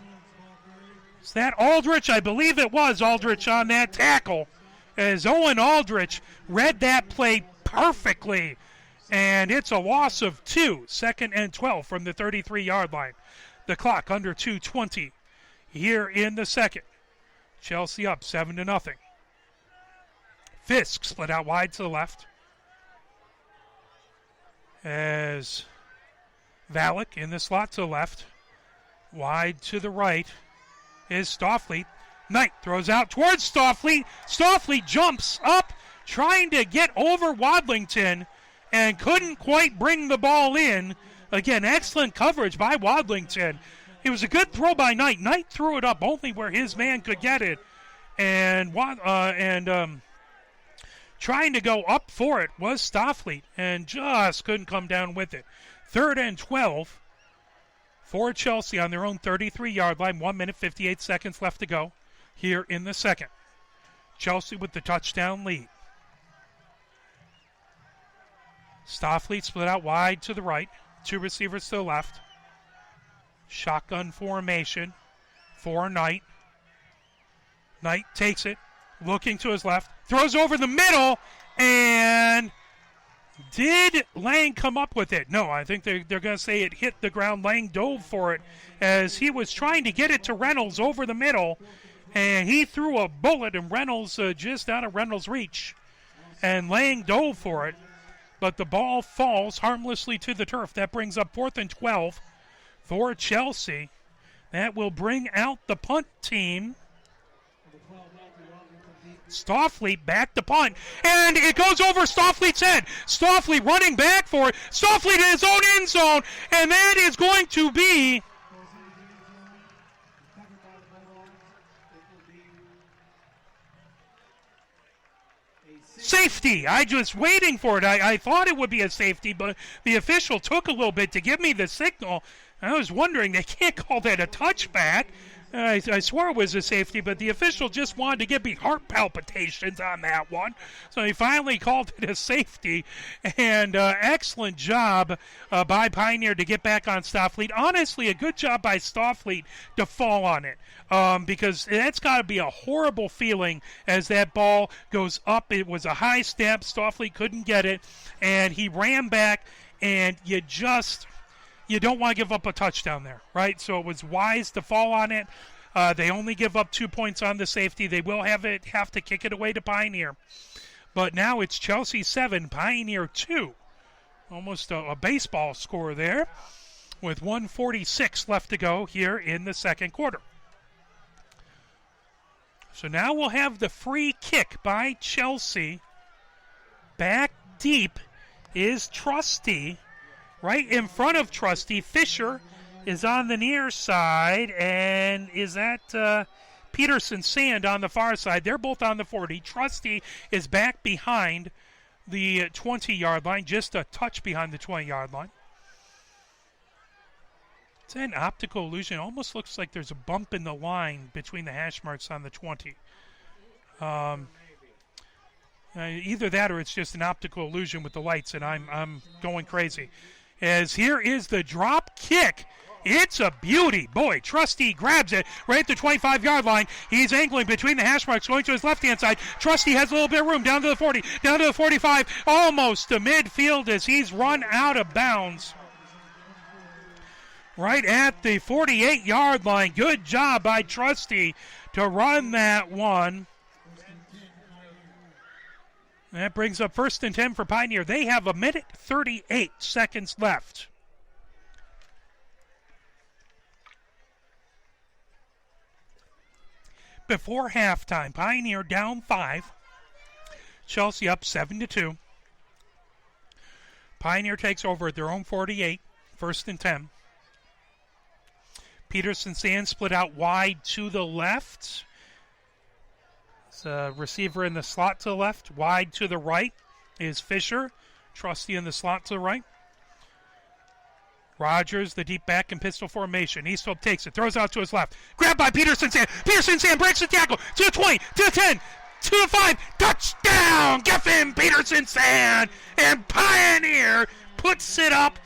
Is that Aldrich? I believe it was Aldrich on that tackle, as Owen Aldrich read that play perfectly. And it's a loss of 2, 2nd and 12 from the 33-yard line. The clock under 2:20 here in the second. Chelsea up 7-0. Fisk split out wide to the left, as Valek in the slot to the left. Wide to the right is Stoffleet. Knight throws out towards Stoffleet. Stoffleet jumps up, trying to get over Wadlington and couldn't quite bring the ball in. Again, excellent coverage by Wadlington. It was a good throw by Knight. Knight threw it up only where his man could get it. And trying to go up for it was Stoffleet and just couldn't come down with it. 3rd and 12 for Chelsea on their own 33-yard line. 1 minute, 58 seconds left to go here in the second. Chelsea with the touchdown lead. Stoffleet split out wide to the right. 2 receivers to the left. Shotgun formation for Knight. Knight takes it, looking to his left, throws over the middle, and did Lang come up with it? No, I think they're going to say it hit the ground. Lang dove for it as he was trying to get it to Reynolds over the middle, and he threw a bullet, and Reynolds just out of Reynolds' reach. And Lang dove for it, but the ball falls harmlessly to the turf. That brings up 4th and 12 for Chelsea. That will bring out the punt team. Stoffleet back to punt, and it goes over Stoffleet's head. Stoffleet running back for it. Stoffleet in his own end zone, and that is going to be safety. I was waiting for it. I thought it would be a safety, but the official took a little bit to give me the signal. I was wondering, they can't call that a touchback. I swear it was a safety, but the official just wanted to give me heart palpitations on that one. So he finally called it a safety. And excellent job by Pioneer to get back on Stoffleet. Honestly, a good job by Stoffleet to fall on it. Because that's got to be a horrible feeling as that ball goes up. It was a high step. Stoffleet couldn't get it. And he ran back, and you don't want to give up a touchdown there, right? So it was wise to fall on it. They only give up 2 points on the safety. They will have to kick it away to Pioneer. But now it's Chelsea 7, Pioneer 2. Almost a baseball score there with 1:46 left to go here in the second quarter. So now we'll have the free kick by Chelsea. Back deep is Trusty. Right in front of Trusty, Fisher is on the near side, and is that Peterson Sand on the far side? They're both on the 40. Trusty is back behind the 20-yard line, just a touch behind the 20-yard line. It's an optical illusion. It almost looks like there's a bump in the line between the hash marks on the 20. Either that or it's just an optical illusion with the lights, and I'm going crazy. As here is the drop kick. It's a beauty. Boy, Trusty grabs it right at the 25-yard line. He's angling between the hash marks, going to his left-hand side. Trusty has a little bit of room, down to the 40, down to the 45, almost to midfield as he's run out of bounds. Right at the 48-yard line. Good job by Trusty to run that one. That brings up 1st and 10 for Pioneer. They have 1 minute 38 seconds left. Before halftime, Pioneer down 5. Chelsea up 7-2. Pioneer takes over at their own 48, 1st and 10. Peterson Sand split out wide to the left. Receiver in the slot to the left. Wide to the right is Fisher. Trusty in the slot to the right. Rogers, the deep back in pistol formation. Easthope takes it, throws out to his left. Grabbed by Peterson Sand. Peterson Sand breaks the tackle to the 20, to the 10, to the 5. Touchdown! Geffen Peterson Sand. And Pioneer puts it up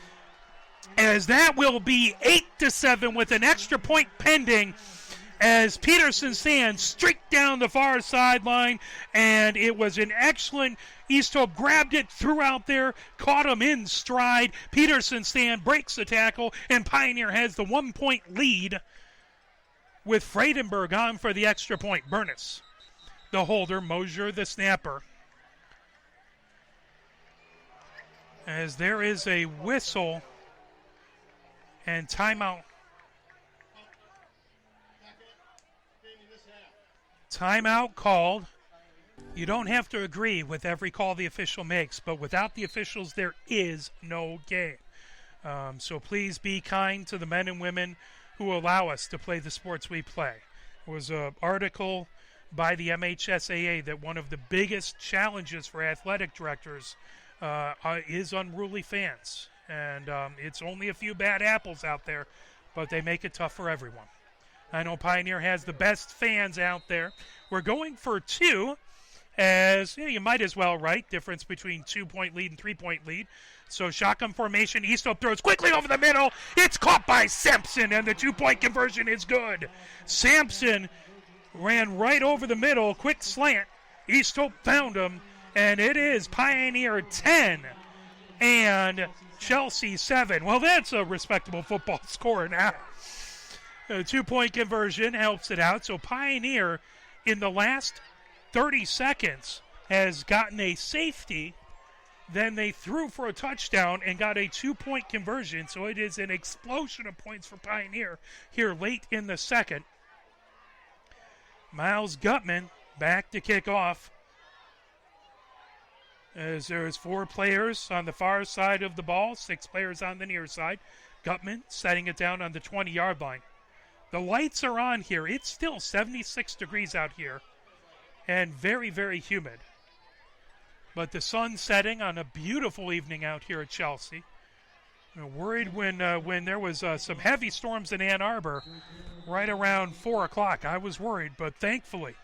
as that will be 8-7 with an extra point pending. As Peterson Sand streaked down the far sideline, and it was an excellent. Easthope grabbed it, threw out there, caught him in stride. Peterson Sand breaks the tackle, and Pioneer has the 1-point lead with Friedenberg on for the extra point. Burness, the holder, Mosier, the snapper. As there is a whistle and timeout. Timeout called You don't have to agree with every call the official makes, but without the officials, there is no game. So please be kind to the men and women who allow us to play the sports we play. There was an article by the MHSAA that one of the biggest challenges for athletic directors is unruly fans. And it's only a few bad apples out there, but they make it tough for everyone. I know Pioneer has the best fans out there. We're going for 2, as you might as well, right? Difference between 2-point lead and 3-point lead. So shotgun formation, Easthope throws quickly over the middle. It's caught by Sampson, and the 2-point conversion is good. Sampson ran right over the middle, quick slant. Easthope found him, and it is Pioneer 10 and Chelsea 7. Well, that's a respectable football score now. A 2-point conversion helps it out. So Pioneer, in the last 30 seconds, has gotten a safety. Then they threw for a touchdown and got a 2-point conversion. So it is an explosion of points for Pioneer here late in the second. Miles Gutman back to kick off, as there's 4 players on the far side of the ball, 6 players on the near side. Gutman setting it down on the 20-yard line. The lights are on here. It's still 76 degrees out here and very, very humid. But the sun's setting on a beautiful evening out here at Chelsea. I'm worried when there was some heavy storms in Ann Arbor right around 4 o'clock. I was worried, but thankfully,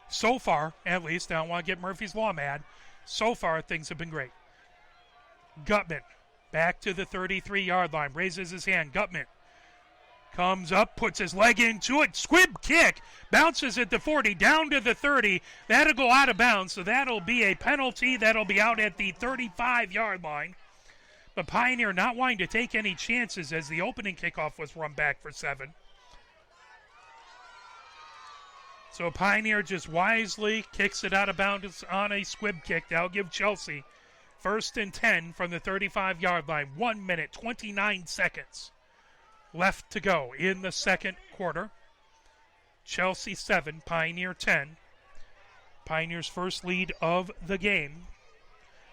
so far, at least, I don't want to get Murphy's Law mad, so far things have been great. Gutman back to the 33-yard line, raises his hand. Gutman comes up, puts his leg into it, squib kick, bounces at the 40, down to the 30. That'll go out of bounds, so that'll be a penalty. That'll be out at the 35-yard line. But Pioneer not wanting to take any chances as the opening kickoff was run back for 7. So Pioneer just wisely kicks it out of bounds on a squib kick. That'll give Chelsea 1st and 10 from the 35-yard line. 1 minute, 29 seconds left to go in the second quarter. Chelsea 7, Pioneer 10. Pioneer's first lead of the game,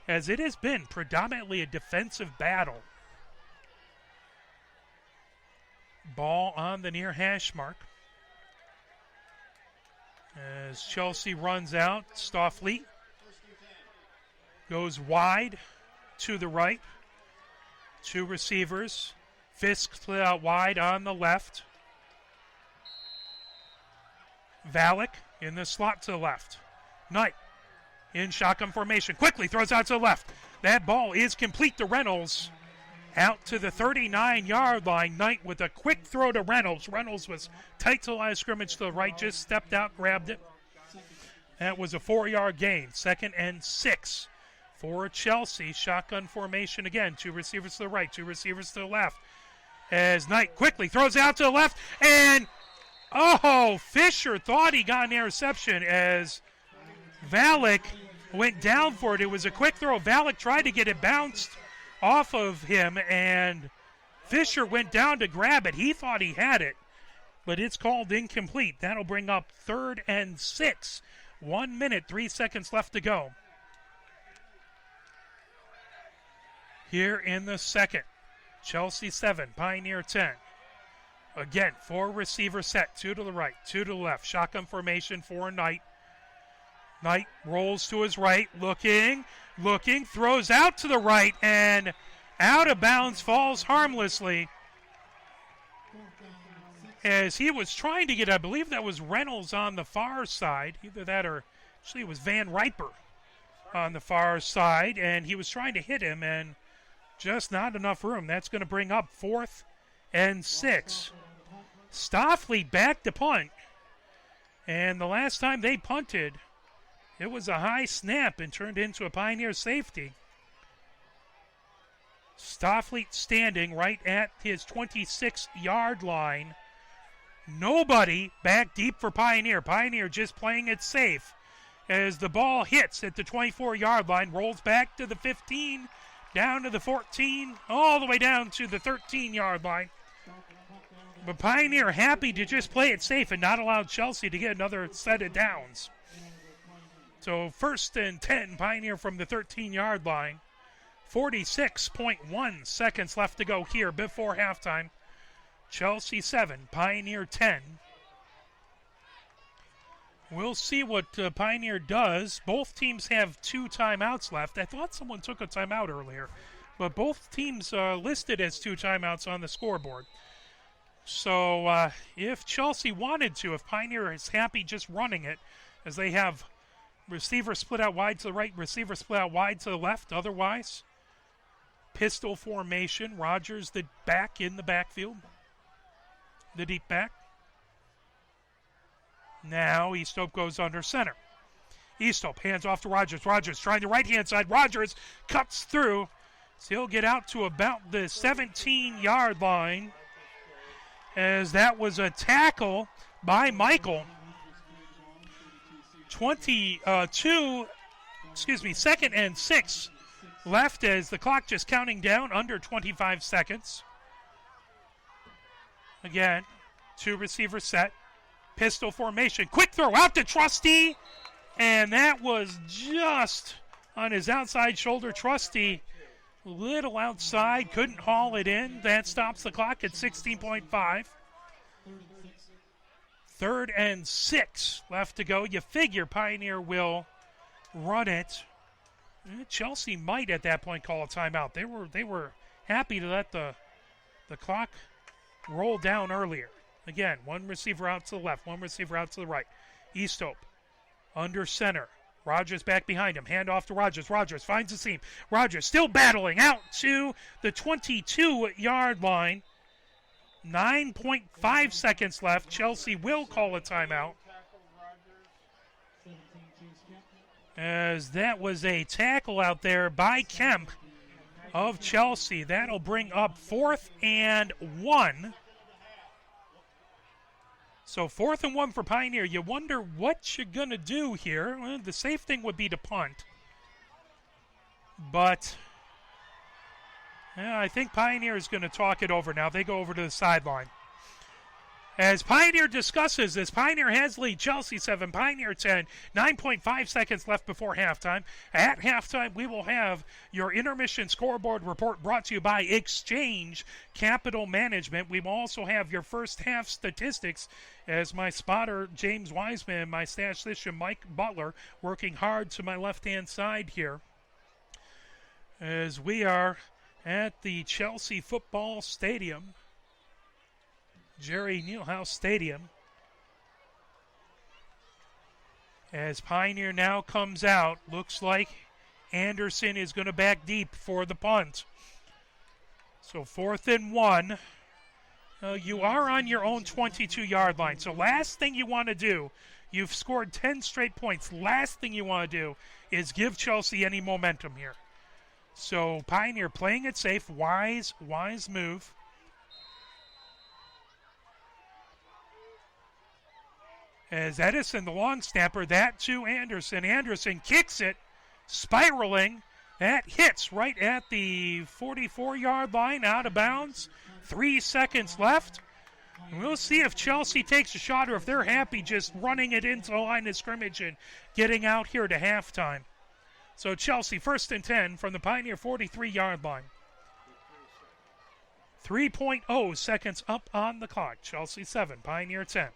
as it has been predominantly a defensive battle. Ball on the near hash mark. As Chelsea runs out, Stoffleet goes wide to the right. 2 receivers. Fisk split out wide on the left. Valek in the slot to the left. Knight in shotgun formation. Quickly throws out to the left. That ball is complete to Reynolds. Out to the 39-yard line. Knight with a quick throw to Reynolds. Reynolds was tight to the line of scrimmage to the right. Just stepped out, grabbed it. That was a 4-yard gain. 2nd and 6 for Chelsea. Shotgun formation again. 2 receivers to the right. 2 receivers to the left. As Knight quickly throws out to the left. And, Fisher thought he got an interception as Valek went down for it. It was a quick throw. Valek tried to get it bounced off of him, and Fisher went down to grab it. He thought he had it, but it's called incomplete. That'll bring up 3rd and 6. 1 minute, 3 seconds left to go here in the second. Chelsea 7, Pioneer 10. Again, 4 receiver set, 2 to the right, 2 to the left. Shotgun formation for Knight. Knight rolls to his right, looking, throws out to the right, and out of bounds, falls harmlessly. As he was trying to get, I believe that was Reynolds on the far side. Either that or actually it was Van Riper on the far side, and he was trying to hit him, and just not enough room. That's going to bring up 4th and 6. Stoffleet back to punt, and the last time they punted, it was a high snap and turned into a Pioneer safety. Stoffleet standing right at his 26-yard line. Nobody back deep for Pioneer. Pioneer just playing it safe as the ball hits at the 24-yard line, rolls back to the 15, down to the 14, all the way down to the 13-yard line. But Pioneer happy to just play it safe and not allow Chelsea to get another set of downs. So 1st and 10, Pioneer from the 13-yard line. 46.1 seconds left to go here before halftime. Chelsea 7, Pioneer 10. We'll see what Pioneer does. Both teams have 2 timeouts left. I thought someone took a timeout earlier, but both teams listed as 2 timeouts on the scoreboard. So if Chelsea wanted to, if Pioneer is happy just running it, as they have receiver split out wide to the right, receiver split out wide to the left, otherwise pistol formation. Rogers the back in the backfield, the deep back. Now Easthope goes under center. Easthope hands off to Rogers. Rogers trying the right-hand side. Rogers cuts through. So he'll get out to about the 17-yard line, as that was a tackle by Michael. 2nd and 6 left as the clock just counting down under 25 seconds. Again, 2 receivers set. Pistol formation. Quick throw out to Trusty. And that was just on his outside shoulder. Trusty, little outside, couldn't haul it in. That stops the clock at 16.5. 3rd and 6 left to go. You figure Pioneer will run it. Chelsea might at that point call a timeout. They were happy to let the clock roll down earlier. Again, 1 receiver out to the left, 1 receiver out to the right. Easthope under center. Rogers back behind him. Hand off to Rogers. Rogers finds the seam. Rogers still battling out to the 22-yard line. 9.5 seconds left. Chelsea will call a timeout, as that was a tackle out there by Kemp of Chelsea. That'll bring up 4th and 1. So 4th and 1 for Pioneer. You wonder what you're going to do here. Well, the safe thing would be to punt. But I think Pioneer is going to talk it over now. They go over to the sideline. As Pioneer discusses this, Pioneer has lead. Chelsea 7, Pioneer 10. 9.5 seconds left before halftime. At halftime, we will have your intermission scoreboard report brought to you by Exchange Capital Management. We will also have your first half statistics, as my spotter, James Wiseman, and my statistician, Mike Butler, working hard to my left-hand side here, as we are at the Chelsea Football Stadium, Jerry Nealhouse Stadium, as Pioneer now comes out. Looks like Anderson is going to back deep for the punt. So 4th and 1. You are on your own 22-yard line. So last thing you want to do, you've scored 10 straight points. Last thing you want to do is give Chelsea any momentum here. So Pioneer playing it safe, wise move. As Edison, the long snapper, that to Anderson. Anderson kicks it, spiraling. That hits right at the 44-yard line, out of bounds. 3 seconds left. We'll see if Chelsea takes a shot or if they're happy just running it into the line of scrimmage and getting out here to halftime. So Chelsea 1st and 10 from the Pioneer 43-yard line. 3.0 seconds up on the clock. Chelsea 7, Pioneer 10.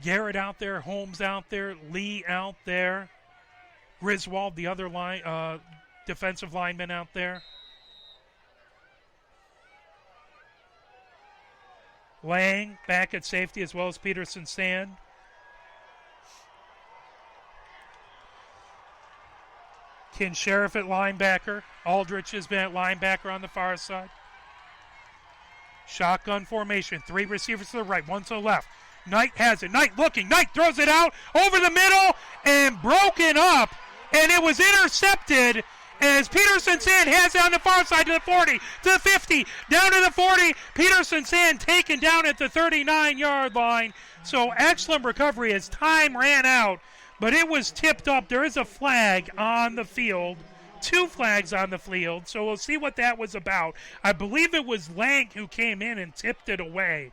Garrett out there, Holmes out there, Lee out there, Griswold, the other defensive lineman out there. Lang back at safety, as well as Peterson Sand. Ken Sheriff at linebacker. Aldrich has been at linebacker on the far side. Shotgun formation. 3 receivers to the right, 1 to the left. Knight has it. Knight looking. Knight throws it out over the middle and broken up. And it was intercepted as Peterson Sand has it on the far side to the 40, to the 50, down to the 40. Peterson Sand taken down at the 39-yard line. So excellent recovery as time ran out, but it was tipped up. There is a flag on the field. 2 flags on the field, so we'll see what that was about. I believe it was Lang who came in and tipped it away.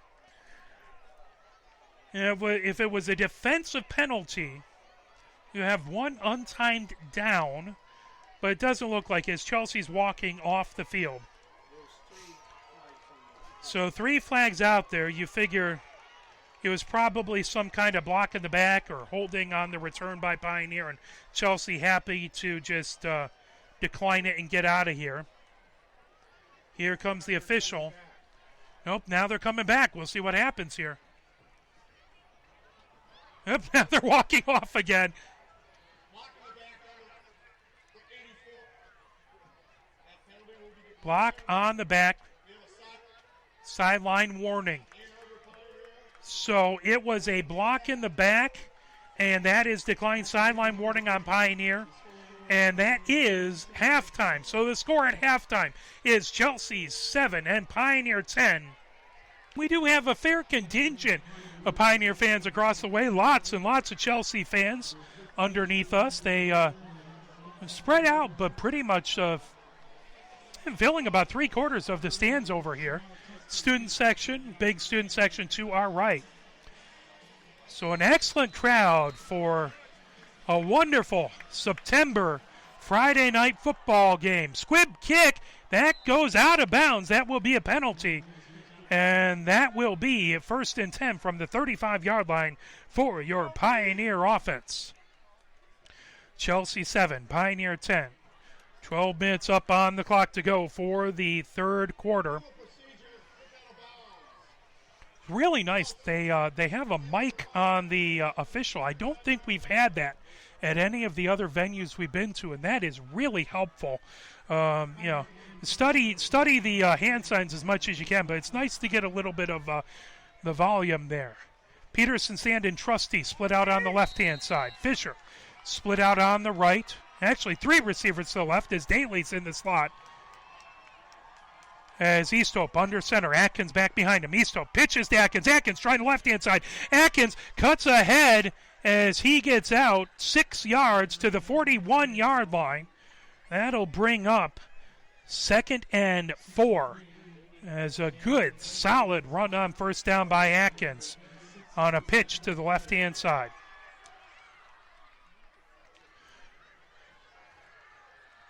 If it was a defensive penalty, you have one untimed down, but it doesn't look like it, as Chelsea's walking off the field. So 3 flags out there. You figure it was probably some kind of block in the back or holding on the return by Pioneer, and Chelsea happy to just decline it and get out of here. Here comes the official. Nope, now they're coming back. We'll see what happens here. Yep, now they're walking off again. Block on the back. Sideline warning. So it was a block in the back, and that is declined sideline warning on Pioneer. And that is halftime. So the score at halftime is Chelsea 7 and Pioneer 10. We do have a fair contingent of Pioneer fans across the way. Lots and lots of Chelsea fans underneath us. They spread out, but pretty much filling about 3/4 of the stands over here. Student section, big student section to our right. So an excellent crowd for a wonderful September Friday night football game. Squib kick, that goes out of bounds. That will be a penalty. And that will be 1st and 10 from the 35-yard line for your Pioneer offense. Chelsea 7, Pioneer 10. 12 minutes up on the clock to go for the third quarter. Really nice. They have a mic on the official. I don't think we've had that at any of the other venues we've been to, and that is really helpful. Study the hand signs as much as you can, but it's nice to get a little bit of the volume there. Peterson, Sand, and Trusty split out on the left-hand side. Fisher split out on the right. Actually, 3 receivers to the left as Daly's in the slot. As Easthope under center. Atkins back behind him. Easthope pitches to Atkins. Atkins trying the left-hand side. Atkins cuts ahead as he gets out 6 yards to the 41-yard line. That'll bring up 2nd and 4. As a good, solid run on first down by Atkins on a pitch to the left-hand side.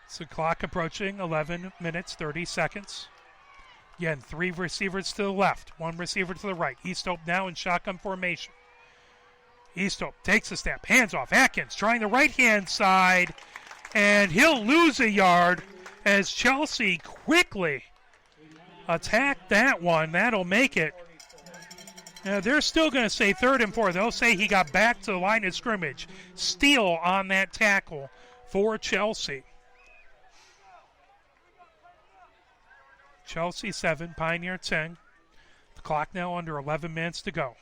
So clock approaching 11 minutes, 30 seconds. Again, 3 receivers to the left, 1 receiver to the right. Easthope now in shotgun formation. Easthope takes a step, hands off. Atkins trying the right-hand side, and he'll lose a yard as Chelsea quickly attacked that one. That'll make it. Now, they're still going to say 3rd and 4. They'll say he got back to the line of scrimmage. Steal on that tackle for Chelsea. Chelsea 7, Pioneer 10. The clock now under 11 minutes to go.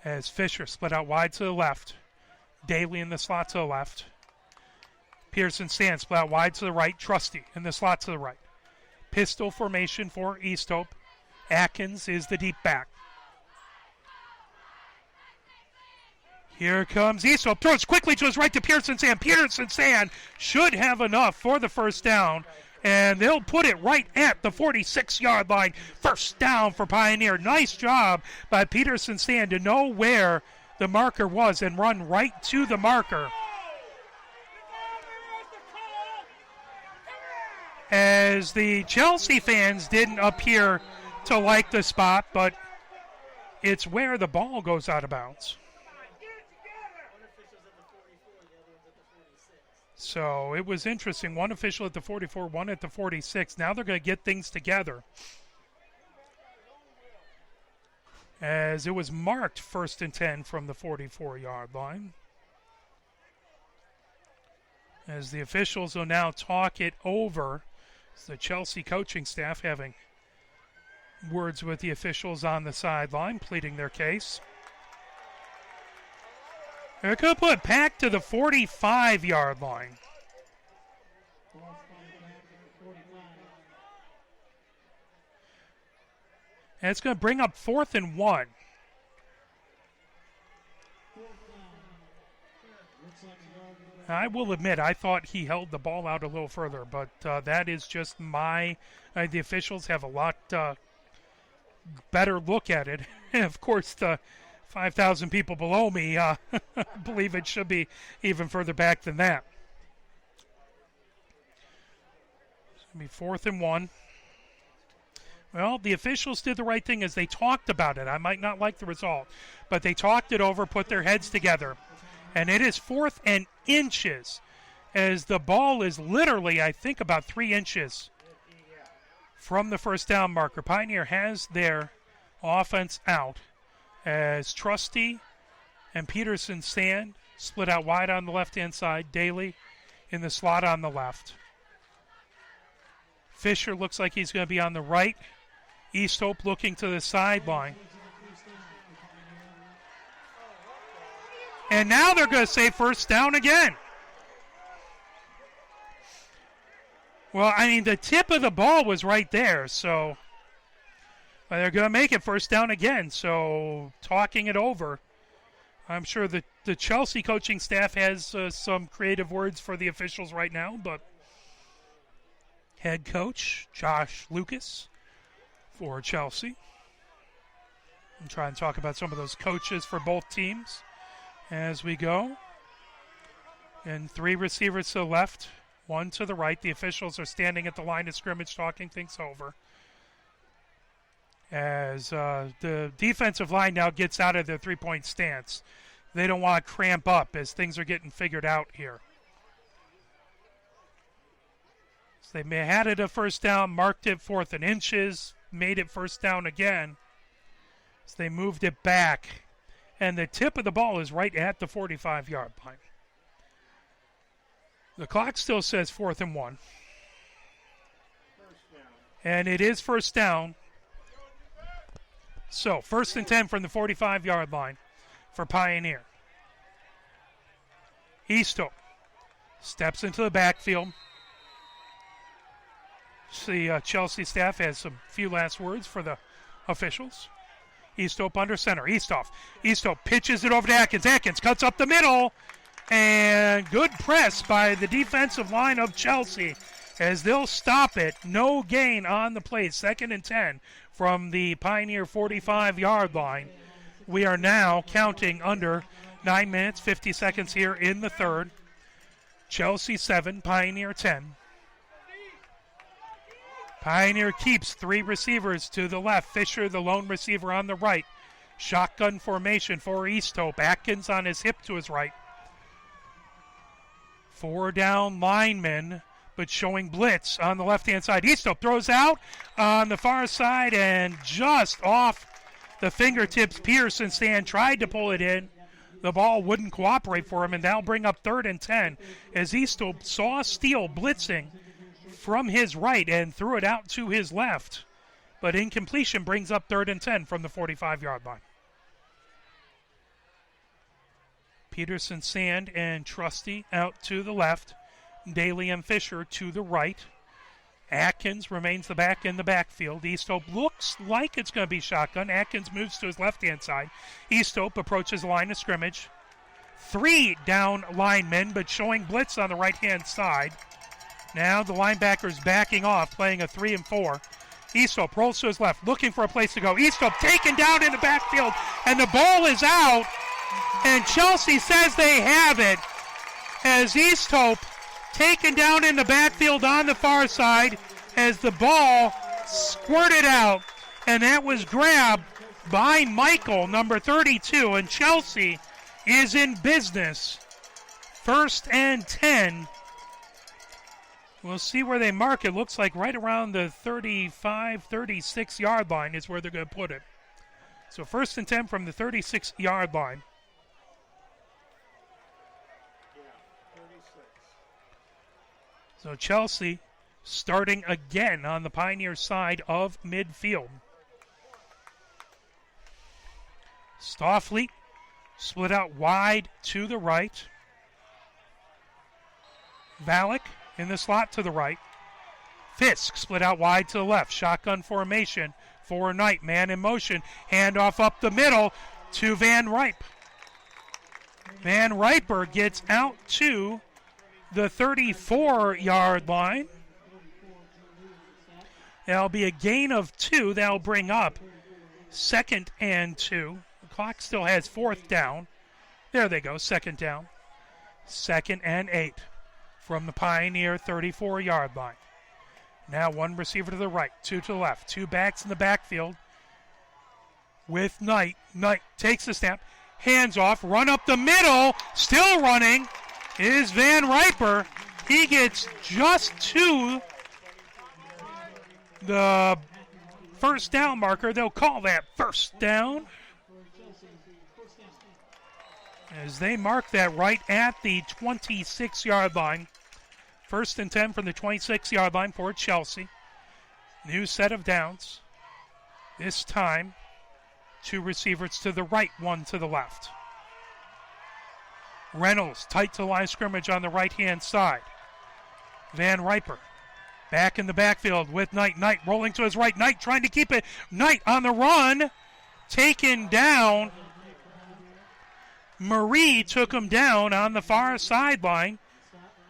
As Fisher split out wide to the left. Daly in the slot to the left. Pearson Sand split out wide to the right. Trusty in the slot to the right. Pistol formation for Easthope. Atkins is the deep back. Here comes Easthope. Throws quickly to his right to Pearson Sand. Pearson Sand should have enough for the first down. And they'll put it right at the 46-yard line. First down for Pioneer. Nice job by Peterson Sand to know where the marker was and run right to the marker. As the Chelsea fans didn't appear to like the spot, but it's where the ball goes out of bounds. So it was interesting. One official at the 44, one at the 46. Now they're going to get things together. As it was marked 1st and 10 from the 44-yard line. As the officials will now talk it over. It's the Chelsea coaching staff having words with the officials on the sideline, pleading their case. They're going to put it back to the 45-yard line. And it's going to bring up 4th and 1. I will admit, I thought he held the ball out a little further, but that is just the officials have a lot better look at it. And of course, the 5,000 people below me believe it should be even further back than that. It's going to be 4th and 1. Well, the officials did the right thing as they talked about it. I might not like the result, but they talked it over, put their heads together. And it is 4th and inches as the ball is literally, I think, about 3 inches from the first down marker. Pioneer has their offense out as Trusty and Peterson stand, split out wide on the left-hand side. Daly in the slot on the left. Fisher looks like he's going to be on the right. Easthope looking to the sideline. And now they're going to say first down again. Well, I mean, the tip of the ball was right there, so they're going to make it first down again. So talking it over, I'm sure the Chelsea coaching staff has some creative words for the officials right now, but head coach Josh Lucas for Chelsea. I'm trying to talk about some of those coaches for both teams as we go. And 3 receivers to the left, 1 to the right. The officials are standing at the line of scrimmage talking things over. As the defensive line now gets out of their 3-point stance. They don't want to cramp up as things are getting figured out here. So they had it a first down, marked it 4th and inches, made it first down again. So they moved it back. And the tip of the ball is right at the 45-yard line. The clock still says 4th and 1. And it is first down. So 1st and 10 from the 45-yard line for Pioneer. Easthope steps into the backfield. The Chelsea staff has some few last words for the officials. Easthope under center. Easthope pitches it over to Atkins. Atkins cuts up the middle. And good press by the defensive line of Chelsea as they'll stop it. No gain on the play. 2nd and 10 from the Pioneer 45-yard line. We are now counting under 9 minutes, 50 seconds here in the third. Chelsea 7, Pioneer 10. Pioneer keeps 3 receivers to the left. Fisher, the lone receiver, on the right. Shotgun formation for Easthope. Atkins on his hip to his right. 4 down linemen, but showing blitz on the left-hand side. Easthope throws out on the far side and just off the fingertips. Pearson stand tried to pull it in. The ball wouldn't cooperate for him, and that'll bring up 3rd and 10 as Easthope saw Steele blitzing from his right and threw it out to his left. But incompletion brings up 3rd and 10 from the 45-yard line. Peterson, Sand, and Trusty out to the left. Daly and Fisher to the right. Atkins remains the back in the backfield. Easthope looks like it's going to be shotgun. Atkins moves to his left-hand side. Easthope approaches the line of scrimmage. 3 down linemen, but showing blitz on the right-hand side. Now the linebacker's backing off, playing a 3 and 4. Easthope rolls to his left, looking for a place to go. Easthope taken down in the backfield, and the ball is out. And Chelsea says they have it as Easthope taken down in the backfield on the far side as the ball squirted out. And that was grabbed by Michael, number 32. And Chelsea is in business. 1st and 10. We'll see where they mark it. Looks like right around the 35, 36-yard line is where they're going to put it. So 1st and 10 from the 36-yard line. So Chelsea starting again on the Pioneer side of midfield. Stoffleet split out wide to the right. Valek in the slot to the right. Fisk split out wide to the left. Shotgun formation for Knight. Man in motion. Handoff up the middle to Van Ripe. Van Riper gets out to the 34-yard line. That'll be a gain of 2. That'll bring up 2nd and 2. The clock still has 4th down. There they go, 2nd down. 2nd and 8 from the Pioneer 34-yard line. Now one receiver to the right, 2 to the left. 2 backs in the backfield with Knight. Knight takes the snap, hands off, run up the middle, still running is Van Riper. He gets just to the first down marker. They'll call that first down as they mark that right at the 26-yard line. 1st and 10 from the 26-yard line for Chelsea. New set of downs. This time, 2 receivers to the right, 1 to the left. Reynolds tight to the line of scrimmage on the right-hand side. Van Riper back in the backfield with Knight. Knight rolling to his right. Knight trying to keep it. Knight on the run. Taken down. Marie took him down on the far sideline.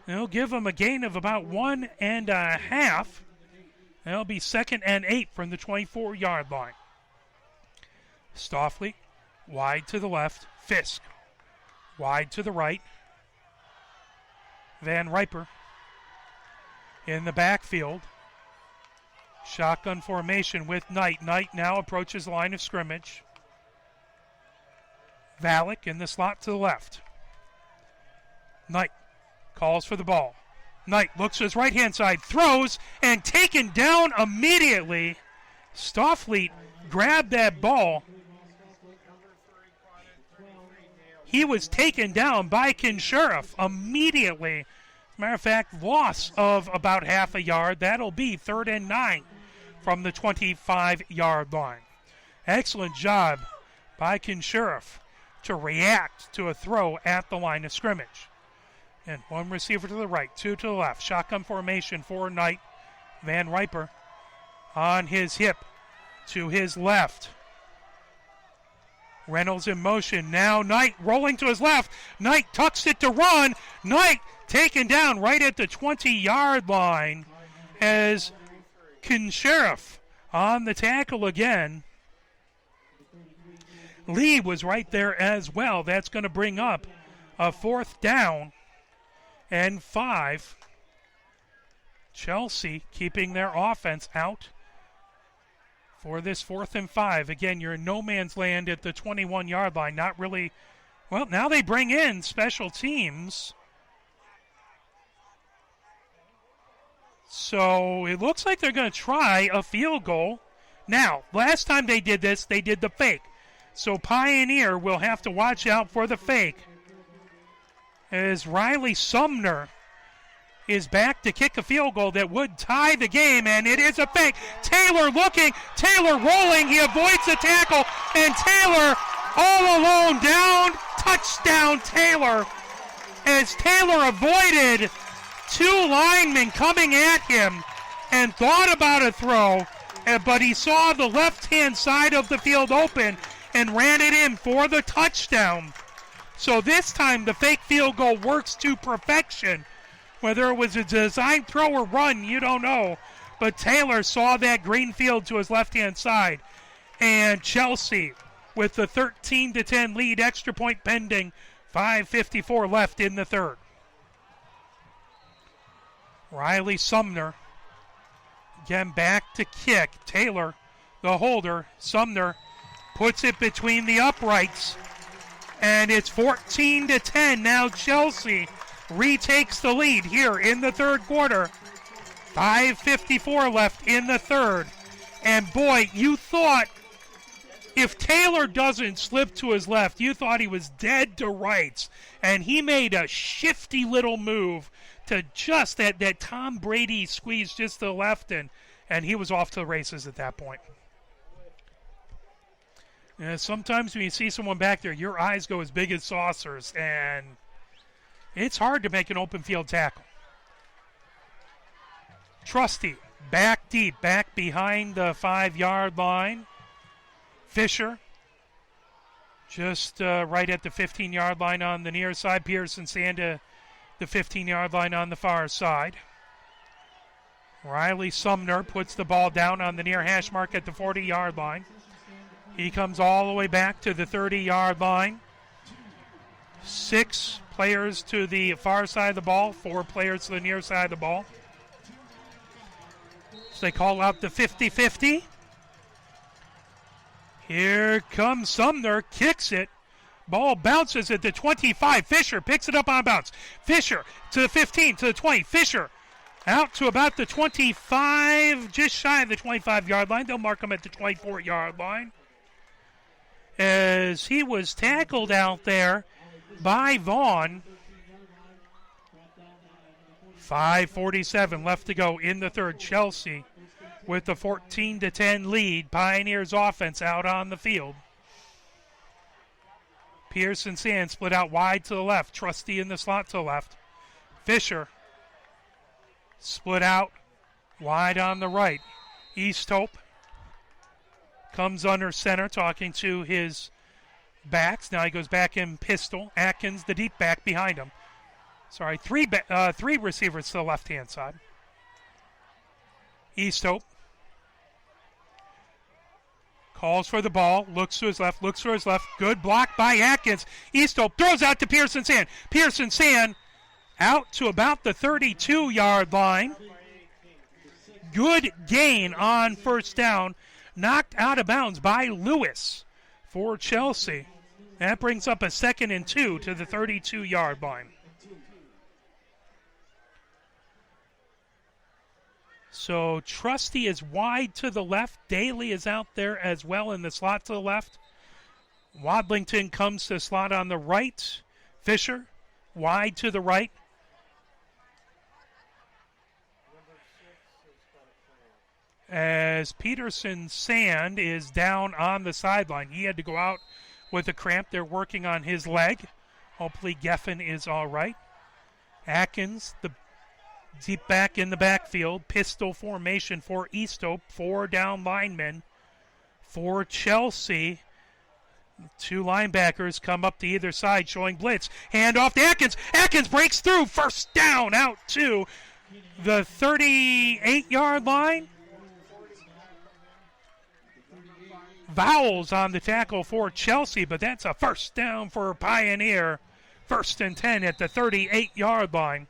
They'll give him a gain of about 1.5. That'll be 2nd and 8 from the 24-yard line. Stoffley wide to the left. Fisk wide to the right. Van Riper in the backfield. Shotgun formation with Knight. Knight now approaches the line of scrimmage. Valek in the slot to the left. Knight calls for the ball. Knight looks to his right-hand side, throws, and taken down immediately. Stoffley grabbed that ball. He was taken down by Kinsheriff immediately. As a matter of fact, loss of about half a yard. That'll be 3rd and 9 from the 25-yard line. Excellent job by Kinsheriff to react to a throw at the line of scrimmage. And 1 receiver to the right, 2 to the left. Shotgun formation for Knight. Van Riper on his hip to his left. Reynolds in motion. Now Knight rolling to his left. Knight tucks it to run. Knight taken down right at the 20-yard line as Kinsheriff on the tackle again. Lee was right there as well. That's going to bring up a 4th down and 5. Chelsea keeping their offense out for this 4th and 5. Again, you're in no man's land at the 21-yard line. Not really. Well, now they bring in special teams. So it looks like they're going to try a field goal. Now, last time they did this, they did the fake. So Pioneer will have to watch out for the fake as Riley Sumner is back to kick a field goal that would tie the game, and it is a fake. Taylor looking, Taylor rolling, he avoids the tackle, and Taylor all alone down, touchdown Taylor, as Taylor avoided 2 linemen coming at him and thought about a throw, but he saw the left-hand side of the field open and ran it in for the touchdown. So this time the fake field goal works to perfection. Whether it was a design throw or run, you don't know. But Taylor saw that green field to his left-hand side. And Chelsea with the 13-10 lead, extra point pending, 5:54 left in the 3rd. Riley Sumner again back to kick. Taylor, the holder. Sumner puts it between the uprights. And it's 14-10. Now Chelsea retakes the lead here in the 3rd quarter. 5:54 left in the 3rd. And boy, you thought if Taylor doesn't slip to his left, you thought he was dead to rights. And he made a shifty little move to just that Tom Brady squeeze just to the left, and he was off to the races at that point. Sometimes when you see someone back there, your eyes go as big as saucers, and it's hard to make an open field tackle. Trusty, back deep, back behind the 5-yard line. Fisher, just right at the 15-yard line on the near side. Pearson Sanda, the 15-yard line on the far side. Riley Sumner puts the ball down on the near hash mark at the 40-yard line. He comes all the way back to the 30-yard line. 6 players to the far side of the ball, 4 players to the near side of the ball. So they call out the 50-50. Here comes Sumner, kicks it. Ball bounces at the 25. Fisher picks it up on bounce. Fisher to the 15, to the 20. Fisher out to about the 25, just shy of the 25-yard line. They'll mark him at the 24-yard line. As he was tackled out there by Vaughn. 5:47 left to go in the third. Chelsea with the 14-10 lead. Pioneers offense out on the field. Pearson Sand split out wide to the left. Trusty in the slot to the left. Fisher split out wide on the right. Easthope comes under center talking to his backs. Now he goes back in pistol. Atkins, the deep back behind him. Sorry, three receivers to the left-hand side. Easthope calls for the ball, looks to his left, Good block by Atkins. Easthope throws out to Pearson Sand. Pearson Sand out to about the 32-yard line. Good gain on first down. Knocked out of bounds by Lewis for Chelsea. That brings up a 2nd and 2 to the 32-yard line. So Trusty is wide to the left. Daly is out there as well in the slot to the left. Wadlington comes to slot on the right. Fisher wide to the right. As Peterson Sand is down on the sideline. He had to go out with a cramp. They're working on his leg. Hopefully Geffen is all right. Atkins, the deep back in the backfield. Pistol formation for Easthope. 4 down linemen for Chelsea. 2 linebackers come up to either side showing blitz. Hand off to Atkins. Atkins breaks through. First down out to the 38-yard line. Vowles on the tackle for Chelsea, but that's a first down for Pioneer. 1st and 10 at the 38-yard line.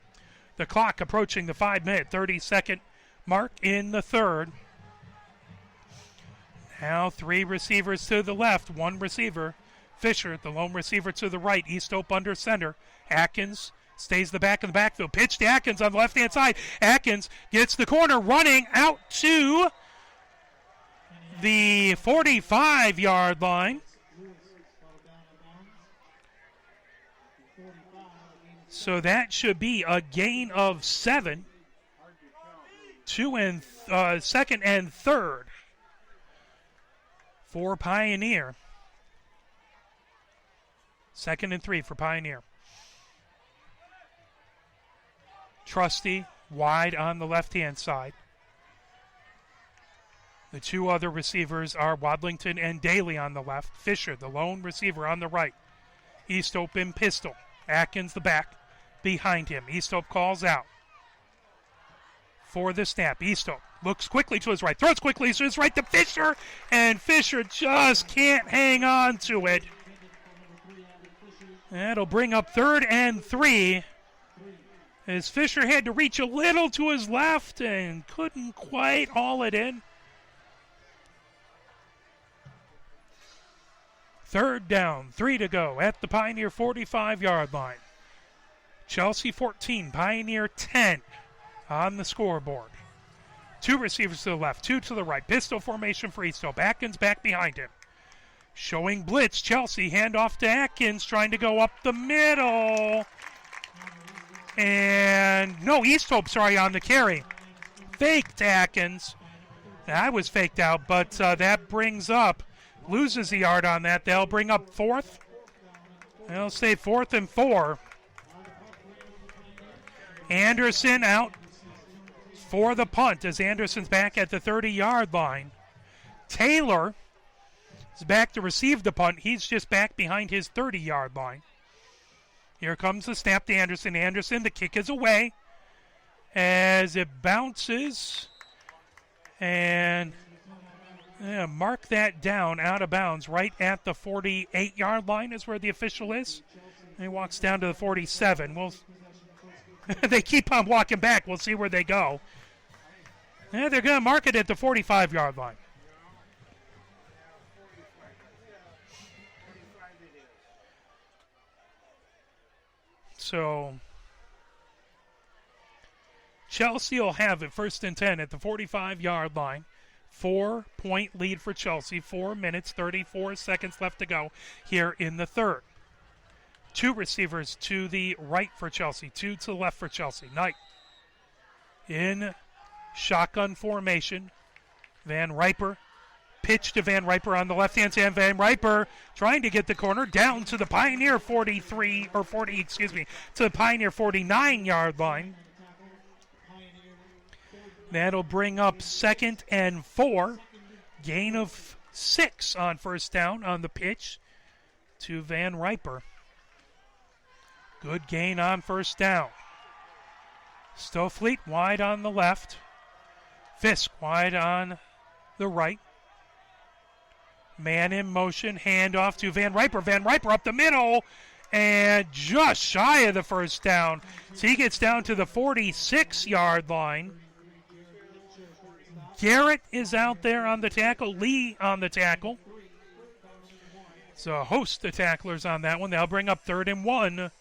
The clock approaching the 5-minute, 30-second mark in the third. Now 3 receivers to the left, 1 receiver. Fisher, the lone receiver to the right. Easthope under center. Atkins stays the back in the backfield. Pitch to Atkins on the left-hand side. Atkins gets the corner, running out to the 45-yard line. So that should be a gain of 7. 2nd and 3rd for Pioneer. 2nd and 3 for Pioneer. Trusty wide on the left-hand side. The 2 other receivers are Wadlington and Daly on the left. Fisher, the lone receiver, on the right. Easthope in pistol. Atkins, the back, behind him. Easthope calls out for the snap. Easthope looks quickly to his right. Throws quickly to his right to Fisher. And Fisher just can't hang on to it. That'll bring up 3rd and 3. As Fisher had to reach a little to his left and couldn't quite haul it in. 3rd down, 3 to go at the Pioneer 45-yard line. Chelsea 14, Pioneer 10 on the scoreboard. 2 receivers to the left, 2 to the right. Pistol formation for Easthope. Atkins back behind him. Showing blitz, Chelsea, handoff to Atkins, trying to go up the middle. And, no, Easthope, on the carry. Faked Atkins. That was faked out, but that brings up, loses a yard on that. They'll bring up 4th. They'll say 4th and 4. Anderson out for the punt as Anderson's back at the 30-yard line. Taylor is back to receive the punt. He's just back behind his 30-yard line. Here comes the snap to Anderson. Anderson, the kick is away as it bounces and Mark that down out of bounds right at the 48-yard line is where the official is. And he walks down to the 47. They keep on walking back. We'll see where they go. They're going to mark it at the 45-yard line. So Chelsea will have it 1st and 10 at the 45-yard line. 4-point lead for Chelsea. 4 minutes, 34 seconds left to go here in the third. 2 receivers to the right for Chelsea. 2 to the left for Chelsea. Knight in shotgun formation. Van Riper. Pitch to Van Riper on the left-hand side. Van Riper trying to get the corner down to the Pioneer 40, to the Pioneer 49-yard line. That'll bring up 2nd and 4. Gain of 6 on first down on the pitch to Van Riper. Good gain on first down. Stofleet wide on the left. Fisk wide on the right. Man in motion, handoff to Van Riper. Van Riper up the middle and just shy of the first down. So he gets down to the 46-yard line. Garrett is out there on the tackle. Lee on the tackle. So a host of tacklers on that one. They'll bring up 3rd and 1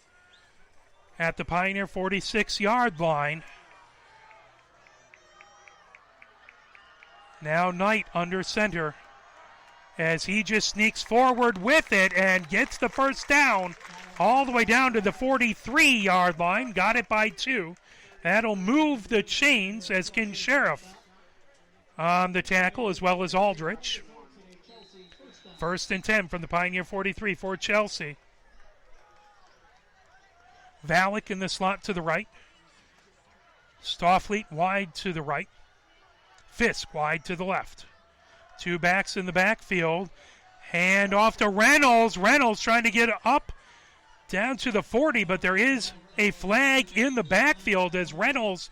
at the Pioneer 46-yard line. Now Knight under center as he just sneaks forward with it and gets the first down all the way down to the 43-yard line. Got it by 2. That'll move the chains as Ken Sheriff on the tackle as well as Aldrich. 1st and 10 from the Pioneer 43 for Chelsea. Valek in the slot to the right. Stofleet wide to the right. Fisk wide to the left. 2 backs in the backfield. Hand off to Reynolds. Reynolds trying to get up down to the 40, but there is a flag in the backfield as Reynolds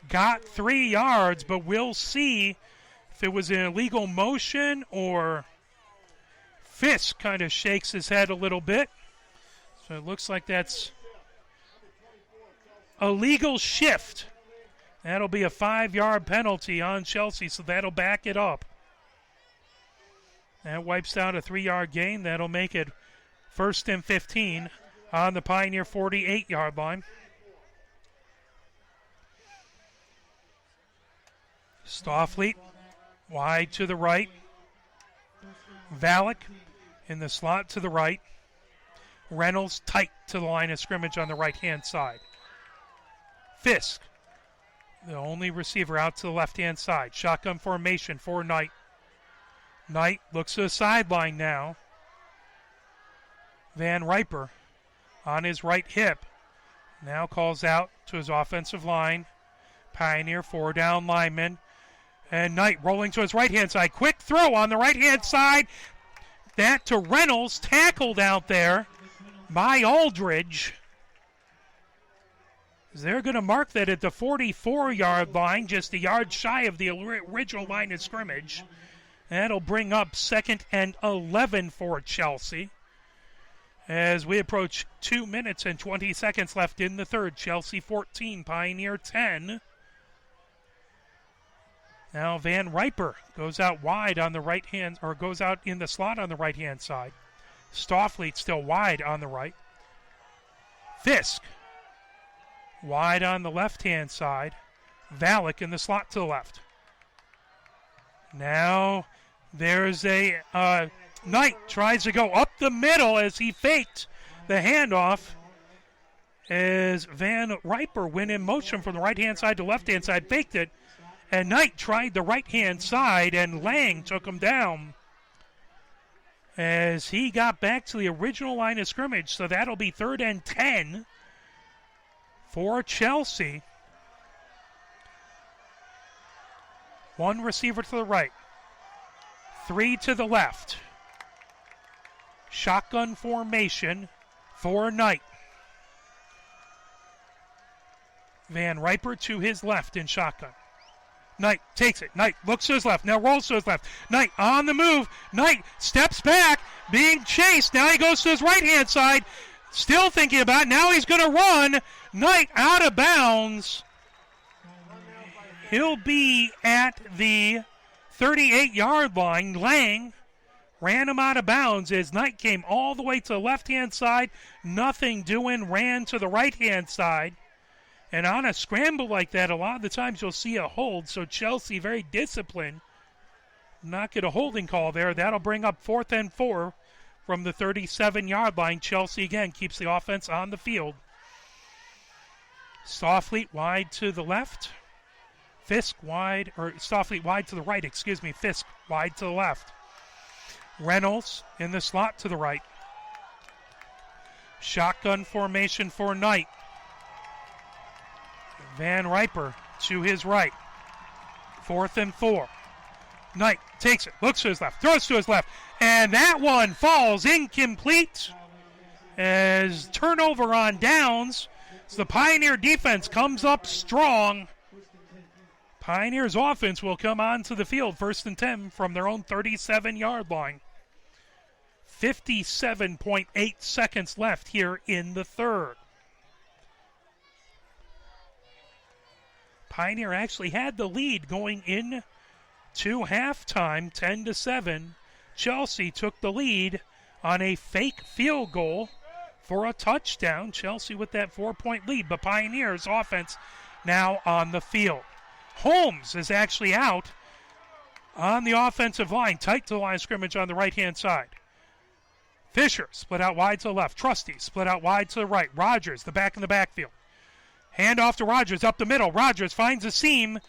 got 3 yards, but we'll see if it was an illegal motion or Fisk kind of shakes his head a little bit. So it looks like that's a legal shift. That'll be a 5-yard penalty on Chelsea, so that'll back it up. That wipes out a 3-yard gain. That'll make it 1st and 15 on the Pioneer 48-yard line. Stofleet wide to the right. Valek in the slot to the right. Reynolds tight to the line of scrimmage on the right-hand side. Fisk, the only receiver out to the left-hand side. Shotgun formation for Knight. Knight looks to the sideline now. Van Riper on his right hip. Now calls out to his offensive line. Pioneer 4-down lineman. And Knight rolling to his right-hand side. Quick throw on the right-hand side. That to Reynolds, tackled out there by Aldridge. They're going to mark that at the 44-yard line, just a yard shy of the original line of scrimmage. That'll bring up 2nd and 11 for Chelsea. As we approach 2 minutes and 20 seconds left in the third. Chelsea 14, Pioneer 10. Now Van Riper goes out wide on the right hand, or goes out in the slot on the right-hand side. Stofleet still wide on the right. Fisk wide on the left-hand side. Valek in the slot to the left. Now there's a Knight tries to go up the middle as he faked the handoff. As Van Riper went in motion from the right-hand side to left-hand side, faked it. And Knight tried the right-hand side, and Lang took him down as he got back to the original line of scrimmage. So that'll be 3rd and 10 for Chelsea. 1 receiver to the right, 3 to the left. Shotgun formation for Knight. Van Riper to his left in shotgun. Knight takes it. Knight looks to his left. Now rolls to his left. Knight on the move. Knight steps back, being chased. Now he goes to his right-hand side. Still thinking about it. Now he's going to run. Knight out of bounds. He'll be at the 38-yard line. Lang ran him out of bounds as Knight came all the way to the left-hand side. Nothing doing. Ran to the right-hand side. And on a scramble like that, a lot of the times you'll see a hold. So Chelsea very disciplined. Not get a holding call there. That'll bring up 4th and 4 from the 37-yard line. Chelsea again keeps the offense on the field. Stawfleet wide to the left. Fisk wide, or Stawfleet wide to the right, Fisk wide to the left. Reynolds in the slot to the right. Shotgun formation for Knight. Van Riper to his right. 4th and 4. Knight takes it, looks to his left, throws to his left, and that one falls incomplete as turnover on downs. So the Pioneer defense comes up strong. Pioneers offense will come onto the field 1st and 10 from their own 37-yard line. 57.8 seconds left here in the third. Pioneer actually had the lead going in to halftime, 10-7. Chelsea took the lead on a fake field goal for a touchdown. Chelsea with that 4-point lead, but Pioneers offense now on the field. Holmes is actually out on the offensive line, tight to the line of scrimmage on the right-hand side. Fisher split out wide to the left. Trusty split out wide to the right. Rogers, the back in the backfield. Hand off to Rogers up the middle. Rogers finds a seam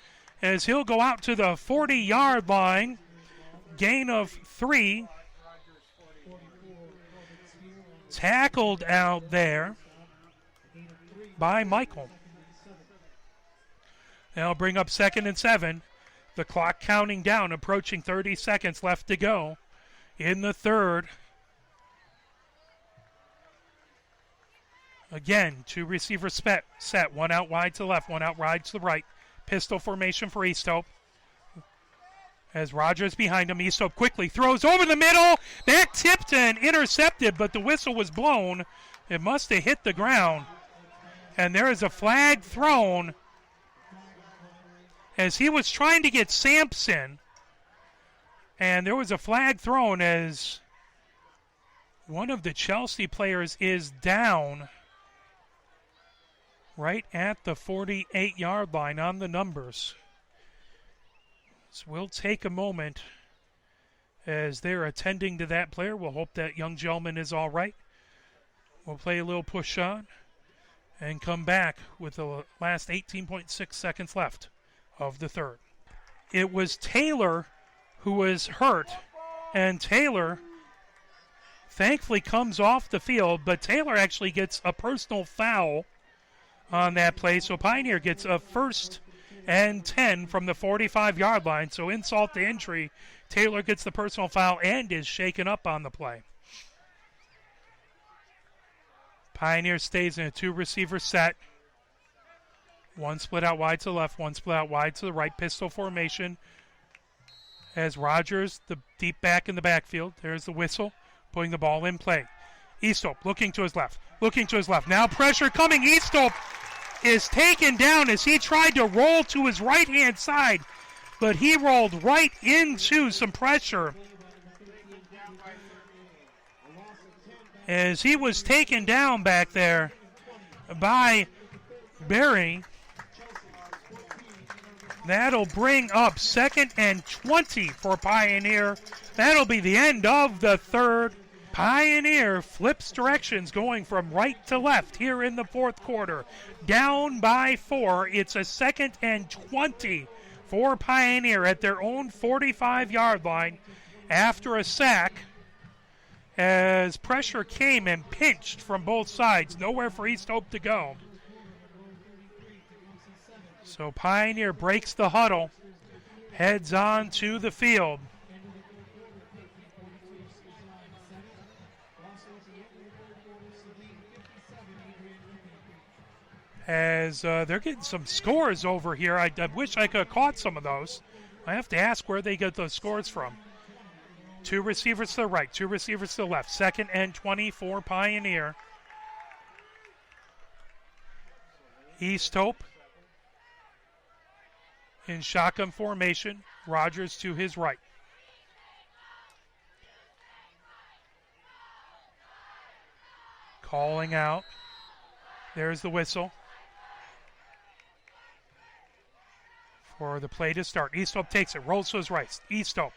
as he'll go out to the 40-yard line. Gain of 3. Tackled out there by Michael. They'll bring up 2nd and 7. The clock counting down, approaching 30 seconds left to go in the third. Again, 2 receivers set. One out wide to the left, one out wide to the right. Pistol formation for Easthope. As Rogers behind him, Easthope quickly throws over the middle. That tipped and intercepted, but the whistle was blown. It must have hit the ground. And there is a flag thrown as he was trying to get Sampson. And there was a flag thrown as one of the Chelsea players is down right at the 48-yard line on the numbers. So we'll take a moment as they're attending to that player. We'll hope that young gentleman is all right. We'll play a little push on and come back with the last 18.6 seconds left of the third. It was Taylor who was hurt, and Taylor thankfully comes off the field, but Taylor actually gets a personal foul on that play, so Pioneer gets a 1st and 10 from the 45-yard line. So insult to injury, Taylor gets the personal foul and is shaken up on the play. Pioneer stays in a 2-receiver set. One split out wide to the left, one split out wide to the right. Pistol formation as Rogers, the deep back in the backfield. There's the whistle, putting the ball in play. Easthope looking to his left. Now pressure coming. Easthope is taken down as he tried to roll to his right-hand side, but he rolled right into some pressure as he was taken down back there by Barry. That'll bring up 2nd and 20 for Pioneer. That'll be the end of the third. Pioneer flips directions going from right to left here in the fourth quarter. Down by 4. It's a 2nd and 20 for Pioneer at their own 45-yard line after a sack as pressure came and pinched from both sides. Nowhere for Easthope to go. So Pioneer breaks the huddle, heads on to the field. as they're getting some scores over here. I wish I could have caught some of those. I have to ask where they get those scores from. 2 receivers to the right, 2 receivers to the left. 2nd and 20 for Pioneer. East Hope in shotgun formation. Rogers to his right. Calling out. There's the whistle for the play to start. East Hope takes it, rolls to his right. East Hope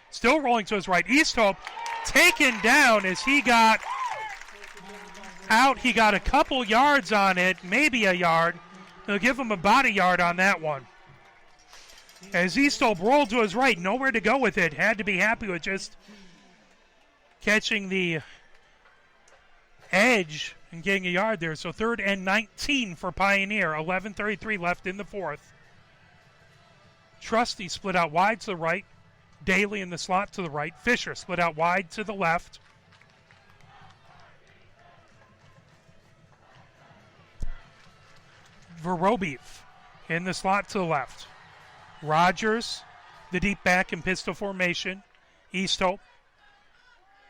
still rolling to his right. East Hope taken down as he got out. He got a couple yards on it, maybe a yard. They'll give him about a yard on that one. As East Hope rolled to his right, nowhere to go with it. Had to be happy with just catching the edge and getting a yard there. So 3rd and 19 for Pioneer. 11:33 left in the 4th. Trusty split out wide to the right. Daly in the slot to the right. Fisher split out wide to the left. Vorobiev in the slot to the left. Rogers, the deep back in pistol formation. East Hope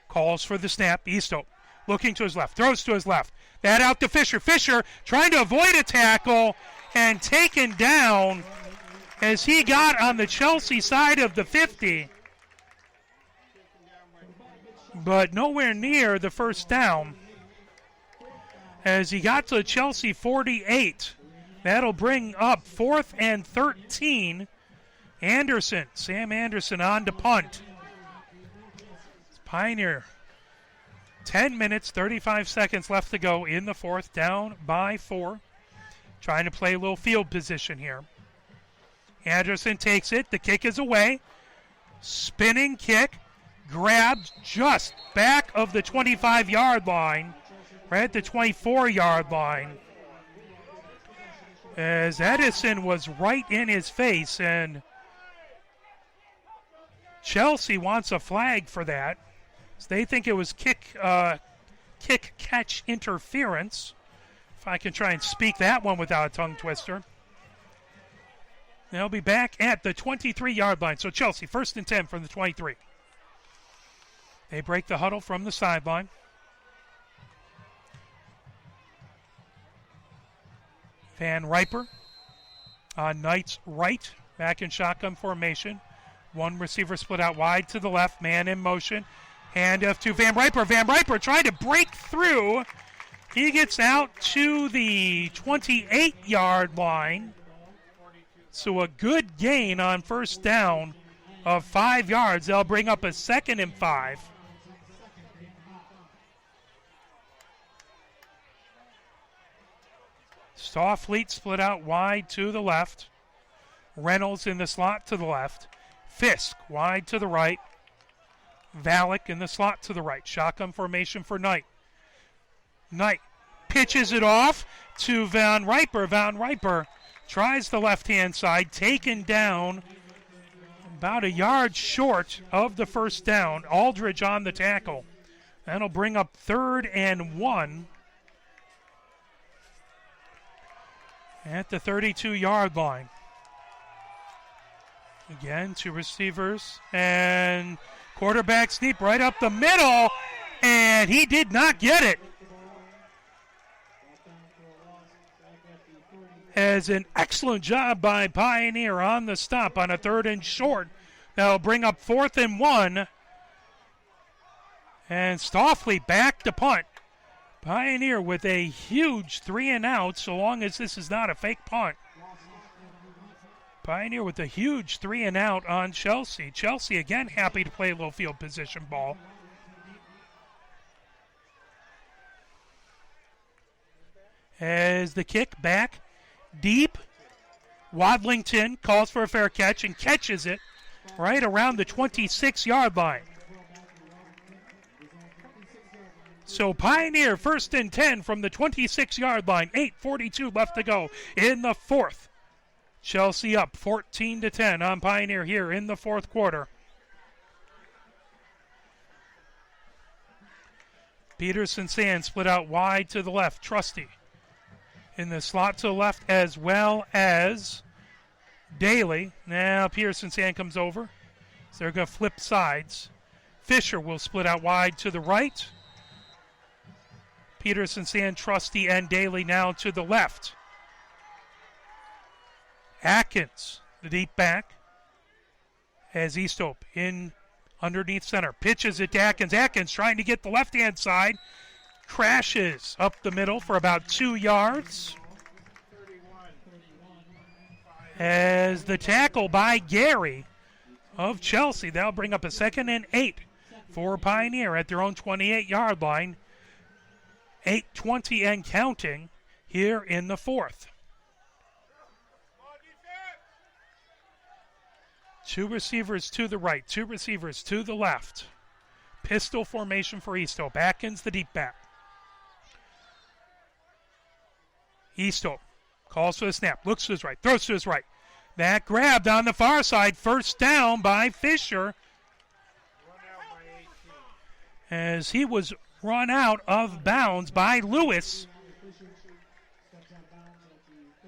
calls for the snap. East Hope looking to his left, throws to his left. That out to Fisher. Fisher trying to avoid a tackle and taken down as he got on the Chelsea side of the 50. But nowhere near the first down as he got to the Chelsea 48. That'll bring up 4th and 13. Anderson, Sam Anderson on to punt. Pioneer, 10 minutes, 35 seconds left to go in the 4th, down by 4. Trying to play a little field position here. Anderson takes it. The kick is away. Spinning kick. Grabbed just back of the 25-yard line. Right at the 24-yard line. As Edison was right in his face, and Chelsea wants a flag for that. So they think it was kick catch interference. If I can try and speak that one without a tongue twister. They'll be back at the 23-yard line. So Chelsea, 1st and 10 from the 23. They break the huddle from the sideline. Van Riper on Knight's right, back in shotgun formation. 1 receiver split out wide to the left, man in motion. Handoff to Van Riper. Van Riper trying to break through. He gets out to the 28-yard line. So a good gain on first down of 5 yards. They'll bring up a 2nd and 5. Starfleet split out wide to the left. Reynolds in the slot to the left. Fisk wide to the right. Valak in the slot to the right. Shotgun formation for Knight. Knight pitches it off to Van Riper. Van Riper tries the left-hand side. Taken down about a yard short of the first down. Aldridge on the tackle. That'll bring up 3rd and 1. At the 32-yard line. Again, 2 receivers. And quarterback sneak right up the middle. And he did not get it. As an excellent job by Pioneer on the stop on a 3rd and short. That'll bring up 4th and 1. And Starfleet back to punt. Pioneer with a huge 3-and-out, so long as this is not a fake punt. Pioneer with a huge 3-and-out on Chelsea. Chelsea again happy to play a little field position ball. As the kick back deep, Wadlington calls for a fair catch and catches it right around the 26-yard line. So Pioneer 1st and 10 from the 26-yard line. 8:42 left to go in the 4th. Chelsea up 14-10 on Pioneer here in the 4th quarter. Peterson Sand split out wide to the left. Trusty in the slot to the left, as well as Daly. Now Peterson Sand comes over. So they're going to flip sides. Fisher will split out wide to the right. Peterson Sand, Trusty, and Daly now to the left. Atkins, the deep back, as Easthope in underneath center. Pitches it to Atkins. Atkins trying to get the left-hand side. Crashes up the middle for about 2 yards. As the tackle by Gary of Chelsea. That'll bring up a 2nd and 8 for Pioneer at their own 28-yard line. 8:20 and counting here in the 4th. Two receivers to the right, two receivers to the left. Pistol formation for Easthope. Atkins, the deep back. Easthope calls for the snap, looks to his right, throws to his right. That grabbed on the far side, first down by Fisher. As he was run out of bounds by Lewis.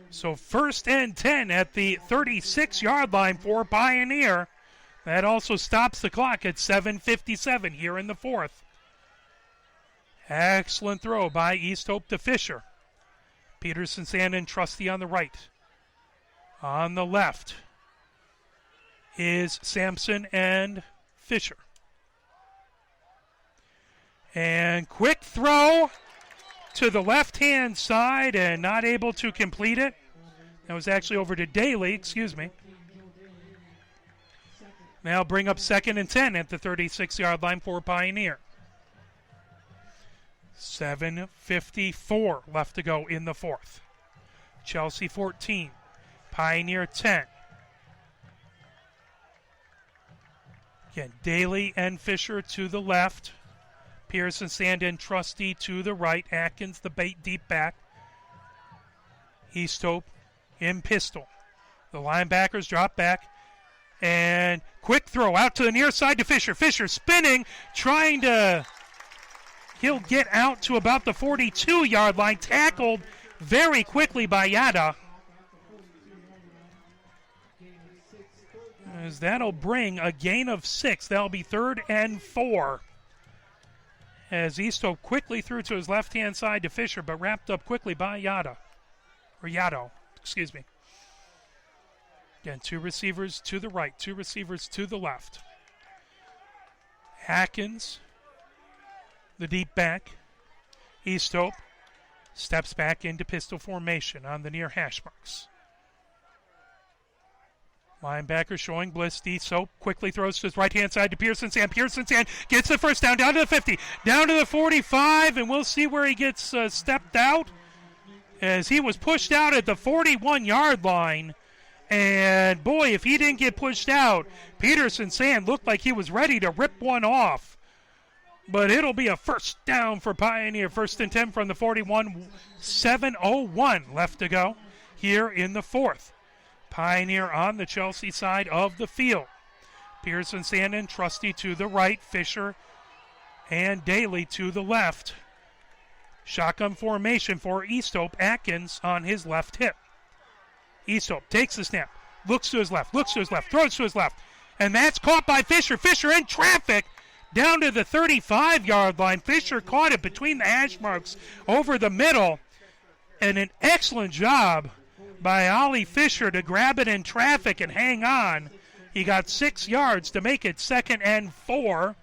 So 1st and 10 at the 36-yard line for Pioneer. That also stops the clock at 7:57 here in the 4th. Excellent throw by Easthope to Fisher. Peterson, Sand, and Trusty on the right. On the left is Sampson and Fisher. And quick throw to the left-hand side and not able to complete it. That was actually over to Daly, excuse me. Now bring up 2nd and 10 at the 36-yard line for Pioneer. 7:54 left to go in the 4th. Chelsea 14, Pioneer 10. Again, Daly and Fisher to the left. Pearson, Sand, and Trusty to the right. Atkins, the deep back. Easthope in pistol. The linebackers drop back. And quick throw out to the near side to Fisher. Fisher spinning, trying to... He'll get out to about the 42-yard line. Tackled very quickly by Yada. As that'll bring a gain of 6. That'll be 3rd and 4. As Easthope quickly threw to his left-hand side to Fisher, but wrapped up quickly by Yado. Excuse me. Again, two receivers to the right, two receivers to the left. Atkins, the deep back. Easthope steps back into pistol formation on the near hash marks. Linebacker showing bliss. Easthope quickly throws to his right-hand side to Pearson Sand. Pearson Sand gets the first down to the 50, down to the 45, and we'll see where he gets stepped out as he was pushed out at the 41-yard line. And, boy, if he didn't get pushed out, Peterson Sand looked like he was ready to rip one off. But it'll be a first down for Pioneer. 1st and 10 from the 41. 7:01 left to go here in the 4th. Pioneer on the Chelsea side of the field. Pearson, Sand, and Trusty to the right. Fisher and Daly to the left. Shotgun formation for Easthope. Atkins on his left hip. Easthope takes the snap. Looks to his left. Throws to his left. And that's caught by Fisher. Fisher in traffic down to the 35-yard line. Fisher caught it between the hash marks over the middle. And an excellent job by Ollie Fisher to grab it in traffic and hang on. He got 6 yards to make it 2nd and 4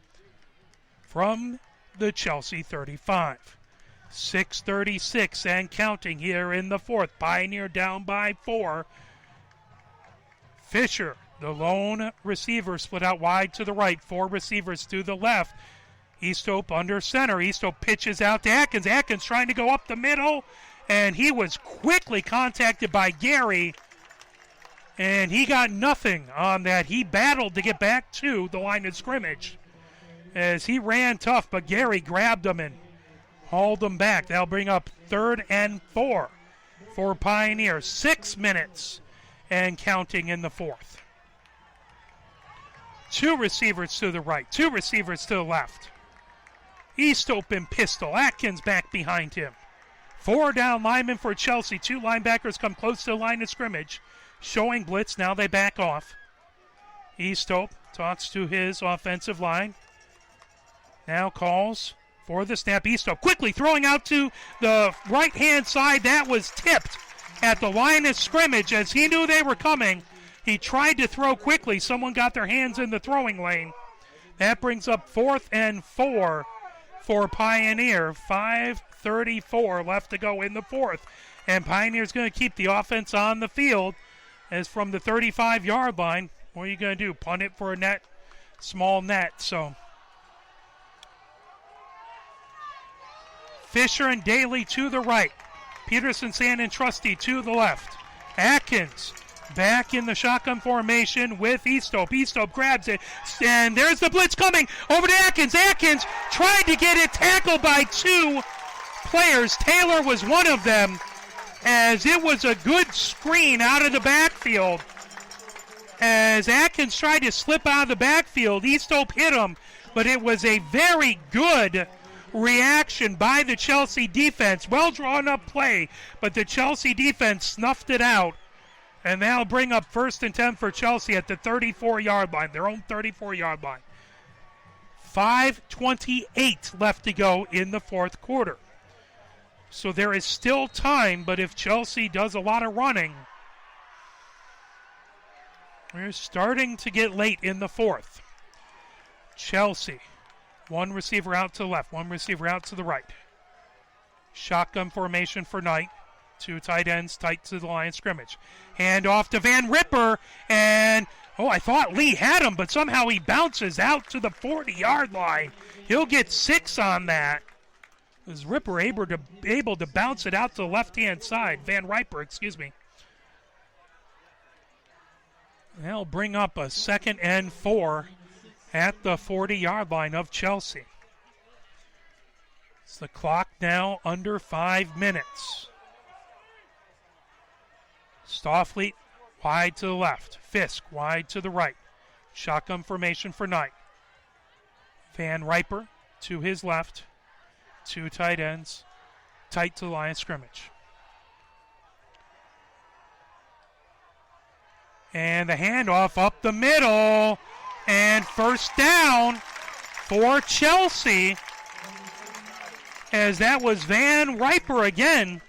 from the Chelsea 35. 6:36 and counting here in the 4th. Pioneer down by 4. Fisher, the lone receiver, split out wide to the right. 4 receivers to the left. Easthope under center. Easthope pitches out to Atkins. Atkins trying to go up the middle. And he was quickly contacted by Gary. And he got nothing on that. He battled to get back to the line of scrimmage as he ran tough, but Gary grabbed him and hauled him back. That'll bring up 3rd and 4 for Pioneer. 6 minutes and counting in the 4th. 2 receivers to the right, 2 receivers to the left. Easthope in pistol. Atkins back behind him. 4 down linemen for Chelsea. 2 linebackers come close to the line of scrimmage, showing blitz. Now they back off. Eastope talks to his offensive line. Now calls for the snap. Eastope quickly throwing out to the right-hand side. That was tipped at the line of scrimmage as he knew they were coming. He tried to throw quickly. Someone got their hands in the throwing lane. That brings up 4th and 4 for Pioneer. 5:34 left to go in the 4th. And Pioneer's going to keep the offense on the field as from the 35-yard line. What are you going to do? Punt it for a net, small net. So Fisher and Daly to the right. Peterson, Sand, and Trusty to the left. Atkins back in the shotgun formation with Eastope. Eastope grabs it, and there's the blitz coming over to Atkins. Atkins tried to get it, tackled by 2 players. Taylor was one of them, as it was a good screen out of the backfield. As Atkins tried to slip out of the backfield, Eastope hit him, but it was a very good reaction by the Chelsea defense. Well drawn up play, but the Chelsea defense snuffed it out. And that'll bring up 1st and 10 for Chelsea at the 34-yard line, their own 34-yard line. 5:28 left to go in the 4th quarter. So there is still time, but if Chelsea does a lot of running, we're starting to get late in the 4th. Chelsea, 1 receiver out to the left, 1 receiver out to the right. Shotgun formation for Knight. 2 tight ends tight to the line of scrimmage. Hand off to Van Ripper, and I thought Lee had him, but somehow he bounces out to the 40-yard line. He'll get 6 on that. Is Ripper able to bounce it out to the left-hand side? Van Riper, excuse me. They'll bring up a 2nd and 4 at the 40-yard line of Chelsea. It's the clock now under 5 minutes. Stoffleet wide to the left. Fisk wide to the right. Shotgun formation for Knight. Van Riper to his left. 2 tight ends tight to the line of scrimmage. And the handoff up the middle. And 1st down for Chelsea, as that was Van Riper again.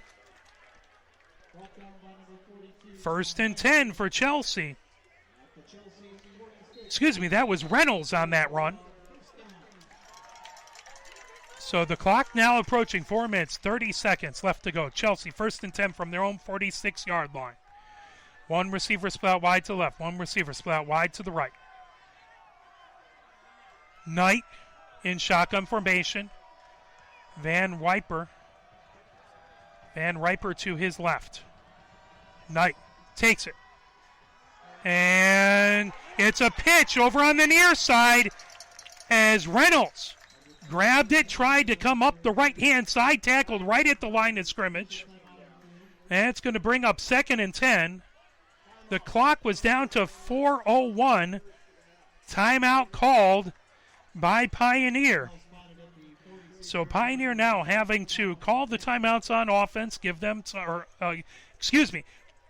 1st and 10 for Chelsea. Excuse me, that was Reynolds on that run. So the clock now approaching 4 minutes, 30 seconds left to go. Chelsea 1st and 10 from their own 46-yard line. 1 receiver split out wide to the left, 1 receiver split out wide to the right. Knight in shotgun formation. Van Riper to his left. Knight takes it. And it's a pitch over on the near side as Reynolds grabbed it, tried to come up the right-hand side, tackled right at the line of scrimmage. And it's going to bring up 2nd and 10. The clock was down to 4:01. Timeout called by Pioneer. So Pioneer now having to call the timeouts on offense,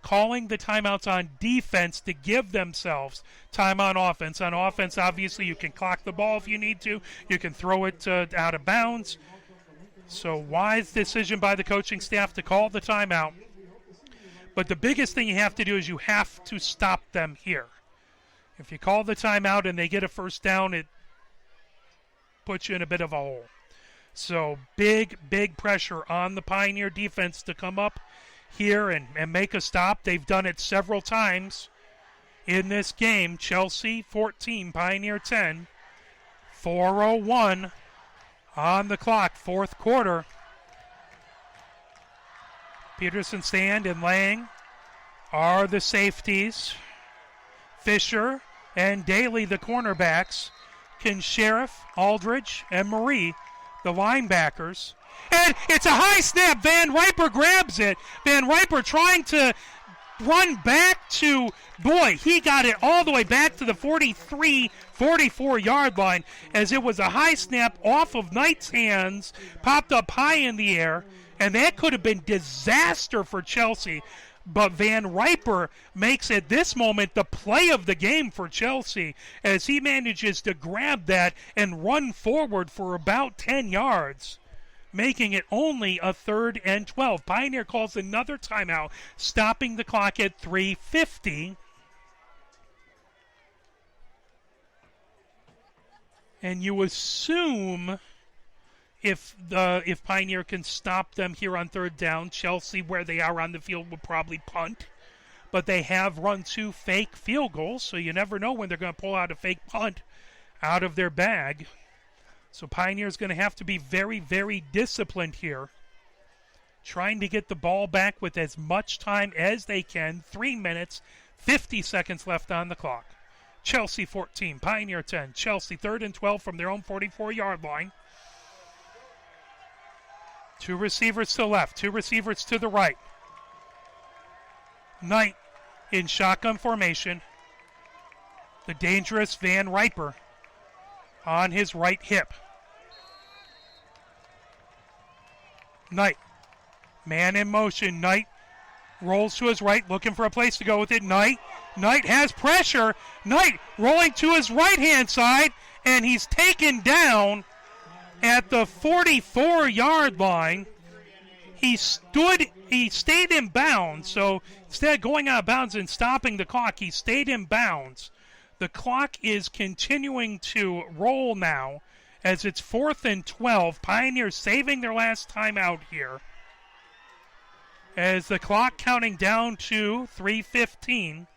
calling the timeouts on defense to give themselves time on offense. On offense, obviously, you can clock the ball if you need to. You can throw it out of bounds. So wise decision by the coaching staff to call the timeout. But the biggest thing you have to do is you have to stop them here. If you call the timeout and they get a 1st down, it puts you in a bit of a hole. So big pressure on the Pioneer defense to come up here and make a stop. They've done it several times in this game. Chelsea 14, Pioneer 10. 4:01 on the clock, 4th quarter. Peterson, Sand, and Lang are the safeties. Fisher and Daly, the cornerbacks. Sheriff, Aldridge, and Marie, the linebackers. And it's a high snap. Van Riper grabs it. Van Riper trying to run back to, he got it all the way back to the 43, 44-yard line, as it was a high snap off of Knight's hands, popped up high in the air, and that could have been disaster for Chelsea. But Van Riper makes at this moment the play of the game for Chelsea as he manages to grab that and run forward for about 10 yards, making it only a 3rd and 12. Pioneer calls another timeout, stopping the clock at 3:50. And you assume if Pioneer can stop them here on 3rd down, Chelsea, where they are on the field, will probably punt. But they have run 2 fake field goals, so you never know when they're going to pull out a fake punt out of their bag. So Pioneer's going to have to be very, very disciplined here, trying to get the ball back with as much time as they can. 3 minutes, 50 seconds left on the clock. Chelsea 14, Pioneer 10. Chelsea 3rd and 12 from their own 44-yard line. 2 receivers to the left, 2 receivers to the right. Knight in shotgun formation. The dangerous Van Riper on his right hip. Knight, man in motion. Knight rolls to his right, looking for a place to go with it. Knight has pressure. Knight rolling to his right-hand side, and he's taken down at the 44-yard line. He stayed in bounds, so instead of going out of bounds and stopping the clock, he stayed in bounds. The clock is continuing to roll now as it's 4th and 12. Pioneers saving their last time out here. As the clock counting down to 3:15,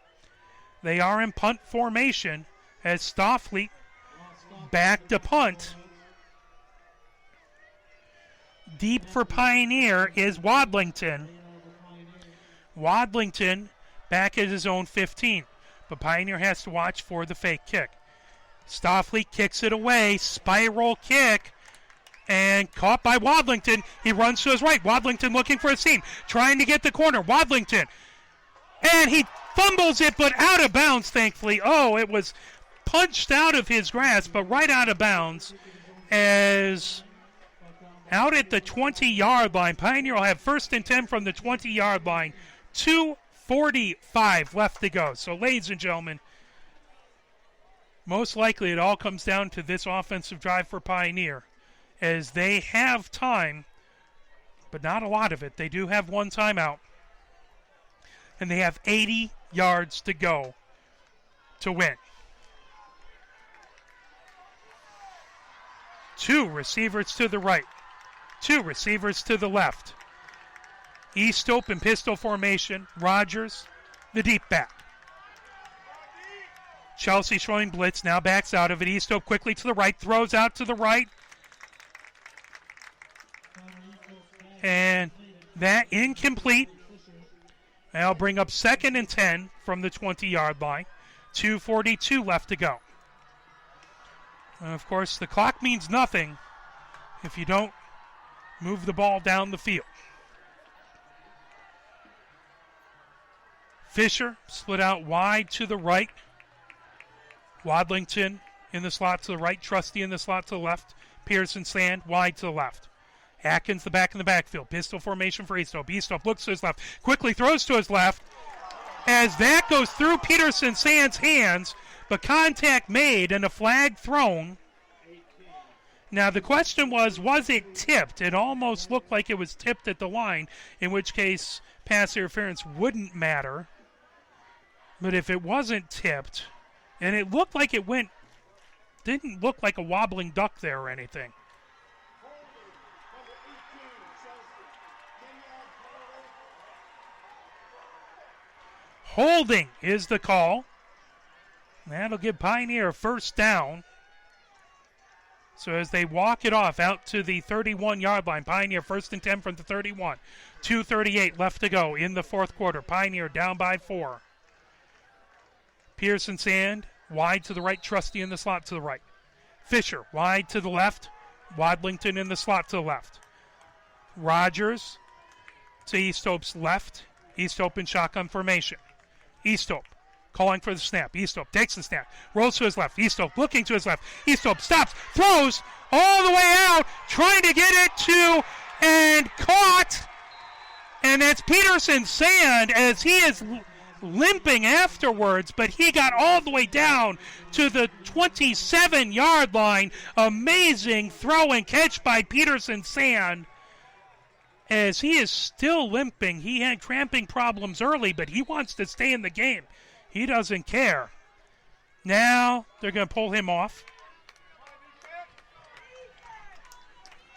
they are in punt formation as Stoffleet back to punt. Deep for Pioneer is Wadlington. Wadlington back at his own 15, but Pioneer has to watch for the fake kick. Stoffleet kicks it away, spiral kick, and caught by Wadlington. He runs to his right. Wadlington looking for a seam, trying to get the corner. Wadlington, and he fumbles it, but out of bounds, thankfully. Oh, it was punched out of his grasp, but right out of bounds as out at the 20-yard line. Pioneer will have 1st and 10 from the 20-yard line. 2:45 left to go. So, ladies and gentlemen, most likely it all comes down to this offensive drive for Pioneer, as they have time, but not a lot of it. They do have 1 timeout, and they have 80 yards to go to win. 2 receivers to the right, 2 receivers to the left. Eastope in pistol formation. Rogers, the deep back. Chelsea showing blitz, now backs out of it. Eastope quickly to the right, throws out to the right. And that incomplete. That'll bring up 2nd and 10 from the 20-yard line. 2:42 left to go. And of course, the clock means nothing if you don't move the ball down the field. Fisher split out wide to the right. Wadlington in the slot to the right. Trusty in the slot to the left. Pearson Sand wide to the left. Atkins the back in the backfield. Pistol formation for Eastope. Eastope looks to his left. Quickly throws to his left. As that goes through Peterson Sand's hands, but contact made and a flag thrown. Now the question was it tipped? It almost looked like it was tipped at the line, in which case pass interference wouldn't matter. But if it wasn't tipped, and it looked like it went, didn't look like a wobbling duck there or anything. Holding is the call. That'll give Pioneer a 1st down. So as they walk it off out to the 31-yard line, Pioneer 1st and 10 from the 31. 2:38 left to go in the 4th quarter. Pioneer down by 4. Pearson Sand wide to the right, Trusty in the slot to the right. Fisher wide to the left, Wadlington in the slot to the left. Rogers to Eastope's left. Eastope in shotgun formation. Eastope calling for the snap. Eastope takes the snap, rolls to his left. Eastope looking to his left. Eastope stops, throws all the way out, trying to get it to and caught. And that's Peterson Sand as he is limping afterwards, but he got all the way down to the 27-yard line. Amazing throw and catch by Peterson Sand as he is still limping. He had cramping problems early, but he wants to stay in the game. He doesn't care. Now they're going to pull him off.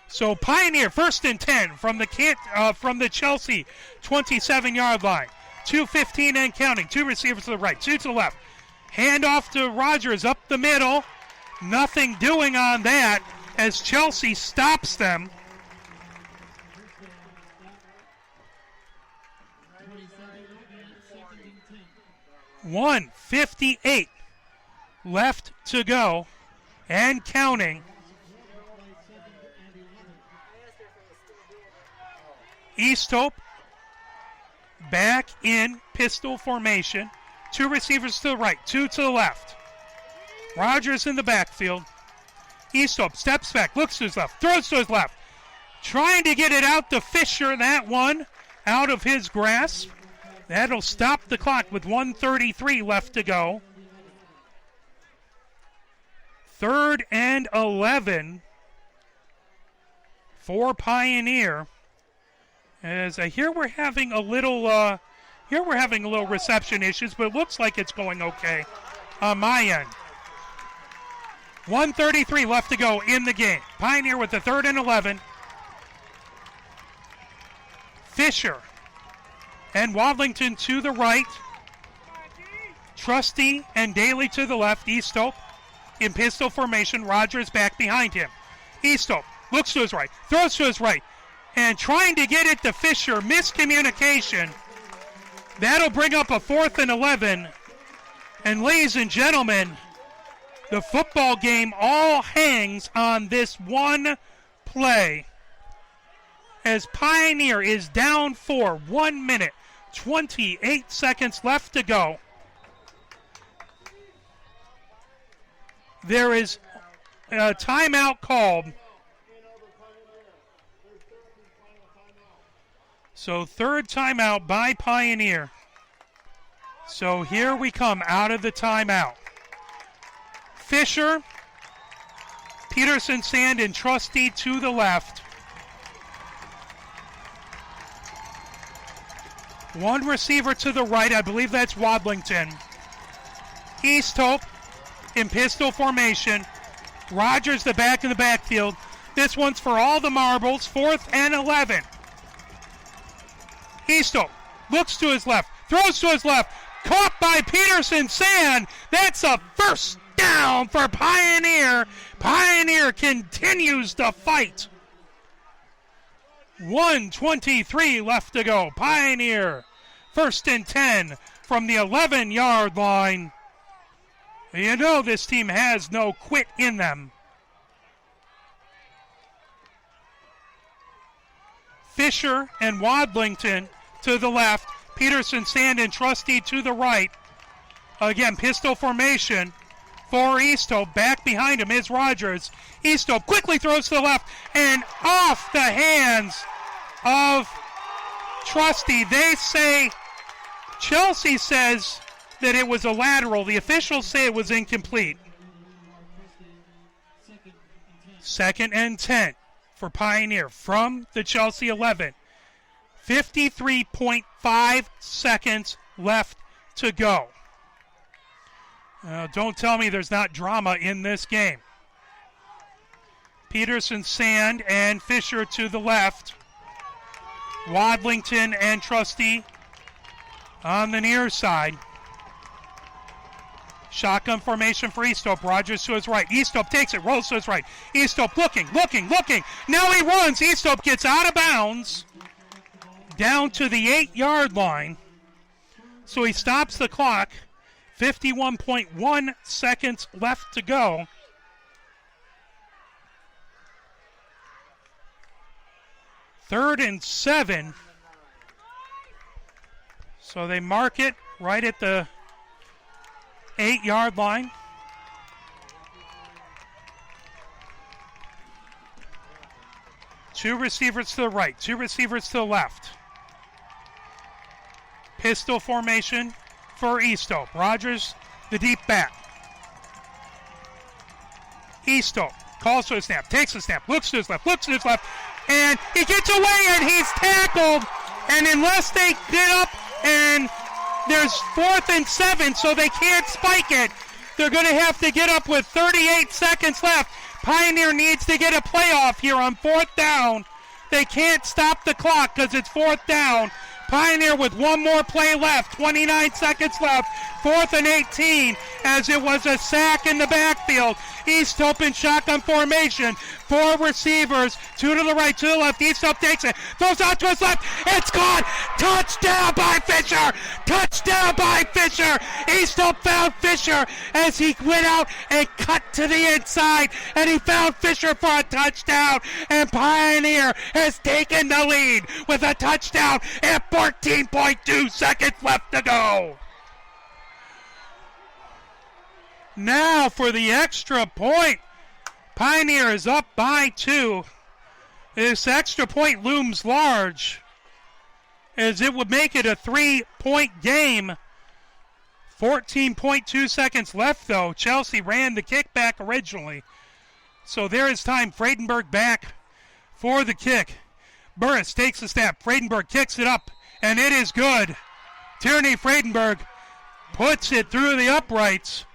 So Pioneer 1st and 10 from the Chelsea 27-yard line. 2:15 and counting. Two receivers to the right, two to the left. Handoff to Rogers up the middle. Nothing doing on that as Chelsea stops them. $1:58 left to go and counting. Easthope back in pistol formation. Two receivers to the right, two to the left. Rogers in the backfield. Easthope steps back, looks to his left, throws to his left. Trying to get it out to Fisher. That one out of his grasp. That'll stop the clock with 1:33 left to go. 3rd and 11 for Pioneer. As I hear we're having a little reception issues, but it looks like it's going okay on my end. 1:33 left to go in the game. Pioneer with the 3rd and 11. Fisher and Wadlington to the right. Trusty and Daly to the left. Easthope in pistol formation. Rogers back behind him. Easthope looks to his right, throws to his right, and trying to get it to Fisher. Miscommunication. That'll bring up a 4th and 11. And ladies and gentlemen, the football game all hangs on this one play. As Pioneer is down for 1 minute, 28 seconds left to go. There is a timeout called. So 3rd timeout by Pioneer. So here we come out of the timeout. Fisher, Peterson Sand, and Trusty to the left. One receiver to the right, I believe that's Wadlington. Easthope in pistol formation. Rogers the back in the backfield. This one's for all the marbles. 4th and 11. Easthope looks to his left, throws to his left, caught by Peterson Sand. That's a first down for Pioneer. Pioneer continues to fight. 1:23 left to go. Pioneer 1st and 10 from the 11-yard line. You know this team has no quit in them. Fisher and Wadlington to the left. Peterson, Sand, and Trusty to the right. Again, pistol formation for Easthope. Back behind him is Rogers. Easthope quickly throws to the left and off the hands of Trusty. They say, Chelsea says that it was a lateral. The officials say it was incomplete. 2nd and 10 for Pioneer from the Chelsea 11. 53.5 seconds left to go. Don't tell me there's not drama in this game. Peterson, Sand, and Fisher to the left. Wadlington and Trusty on the near side. Shotgun formation for Easthope. Rogers to his right. Easthope takes it, rolls to his right. Easthope looking. Now he runs. Easthope gets out of bounds down to the 8-yard line. So he stops the clock. 51.1 seconds left to go. Third and 7. So they mark it right at the 8-yard line. 2 receivers to the right, 2 receivers to the left. Pistol formation for Easthope. Rogers, the deep back. Easthope calls for a snap, takes a snap, looks to his left, and he gets away and he's tackled. And unless they get up and there's 4th and 7, so they can't spike it, they're going to have to get up with 38 seconds left. Pioneer needs to get a playoff here on 4th down. They can't stop the clock because it's 4th down. Pioneer with one more play left, 29 seconds left, 4th and 18, as it was a sack in the backfield. Easthope in shotgun formation, 4 receivers, 2 to the right, 2 to the left. Easthope takes it, throws out to his left, it's caught! Touchdown by Fisher! Touchdown by Fisher! Easthope found Fisher as he went out and cut to the inside, and he found Fisher for a touchdown, and Pioneer has taken the lead with a touchdown at 14.2 seconds left to go. Now for the extra point. Pioneer is up by 2. This extra point looms large, as it would make it a 3-point game. 14.2 seconds left, though. Chelsea ran the kick back originally. So there is time. Friedenberg back for the kick. Burris takes the snap. Friedenberg kicks it up, and it is good. Tierney Friedenberg puts it through the uprights.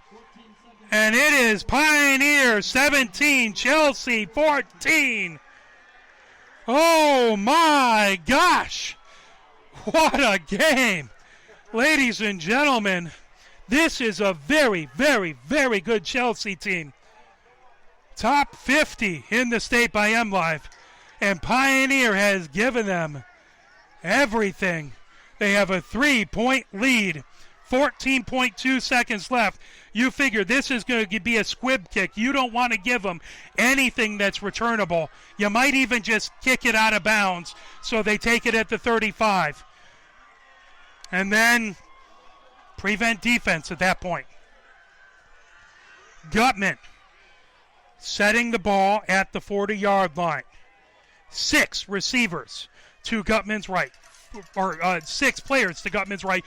And it is Pioneer 17, Chelsea 14. Oh my gosh. What a game. Ladies and gentlemen, this is a very, very, very good Chelsea team. Top 50 in the state by MLive. And Pioneer has given them everything. They have a 3-point lead. 14.2 seconds left. You figure this is going to be a squib kick. You don't want to give them anything that's returnable. You might even just kick it out of bounds, so they take it at the 35. And then prevent defense at that point. Gutman setting the ball at the 40-yard line. 6 receivers to Gutman's right, or 6 players to Gutman's right,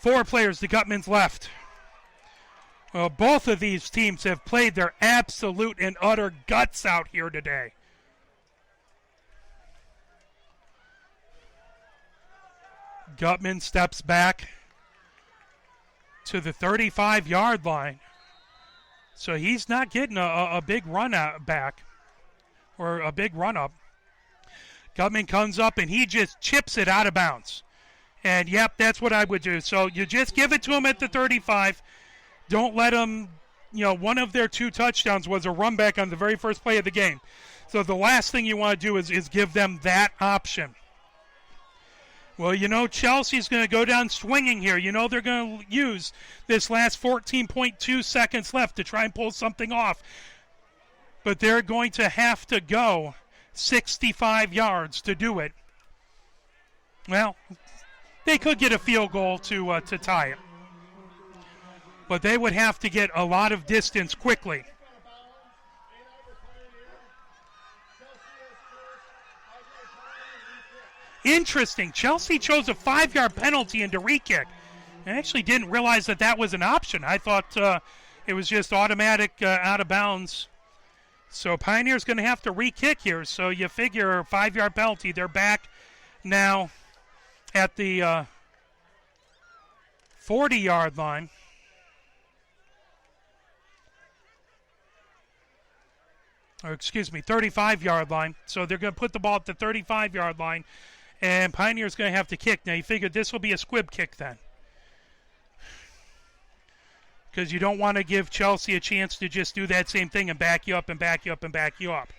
4 players to Gutman's left. Well, both of these teams have played their absolute and utter guts out here today. Gutman steps back to the 35-yard line. So he's not getting a big run out back, or a big run up. Gutman comes up and he just chips it out of bounds. And, yep, that's what I would do. So you just give it to him at the 35. Don't let them, one of their 2 touchdowns was a run back on the very first play of the game. So the last thing you want to do is give them that option. Well, Chelsea's going to go down swinging here. They're going to use this last 14.2 seconds left to try and pull something off. But they're going to have to go 65 yards to do it. Well, they could get a field goal to tie it. But they would have to get a lot of distance quickly. Interesting. Chelsea chose a 5-yard penalty into re-kick. I actually didn't realize that was an option. I thought it was just automatic out of bounds. So Pioneer's going to have to re-kick here. So you figure a 5-yard penalty. They're back now at the 40-yard line. Or 35-yard line. So they're going to put the ball at the 35-yard line, and Pioneer's going to have to kick. Now, you figure this will be a squib kick then, because you don't want to give Chelsea a chance to just do that same thing and back you up and back you up and back you up.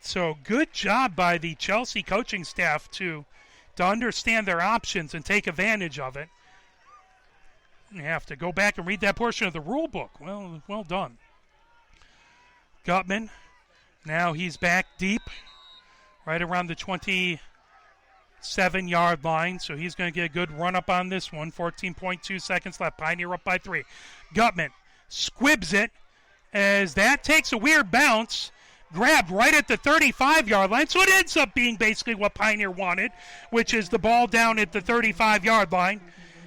So good job by the Chelsea coaching staff to understand their options and take advantage of it. You have to go back and read that portion of the rule book. Well done. Gutman, now he's back deep, right around the 27-yard line, so he's going to get a good run up on this one. 14.2 seconds left. Pioneer up by 3. Gutman squibs it as that takes a weird bounce, grabbed right at the 35-yard line. So it ends up being basically what Pioneer wanted, which is the ball down at the 35-yard line.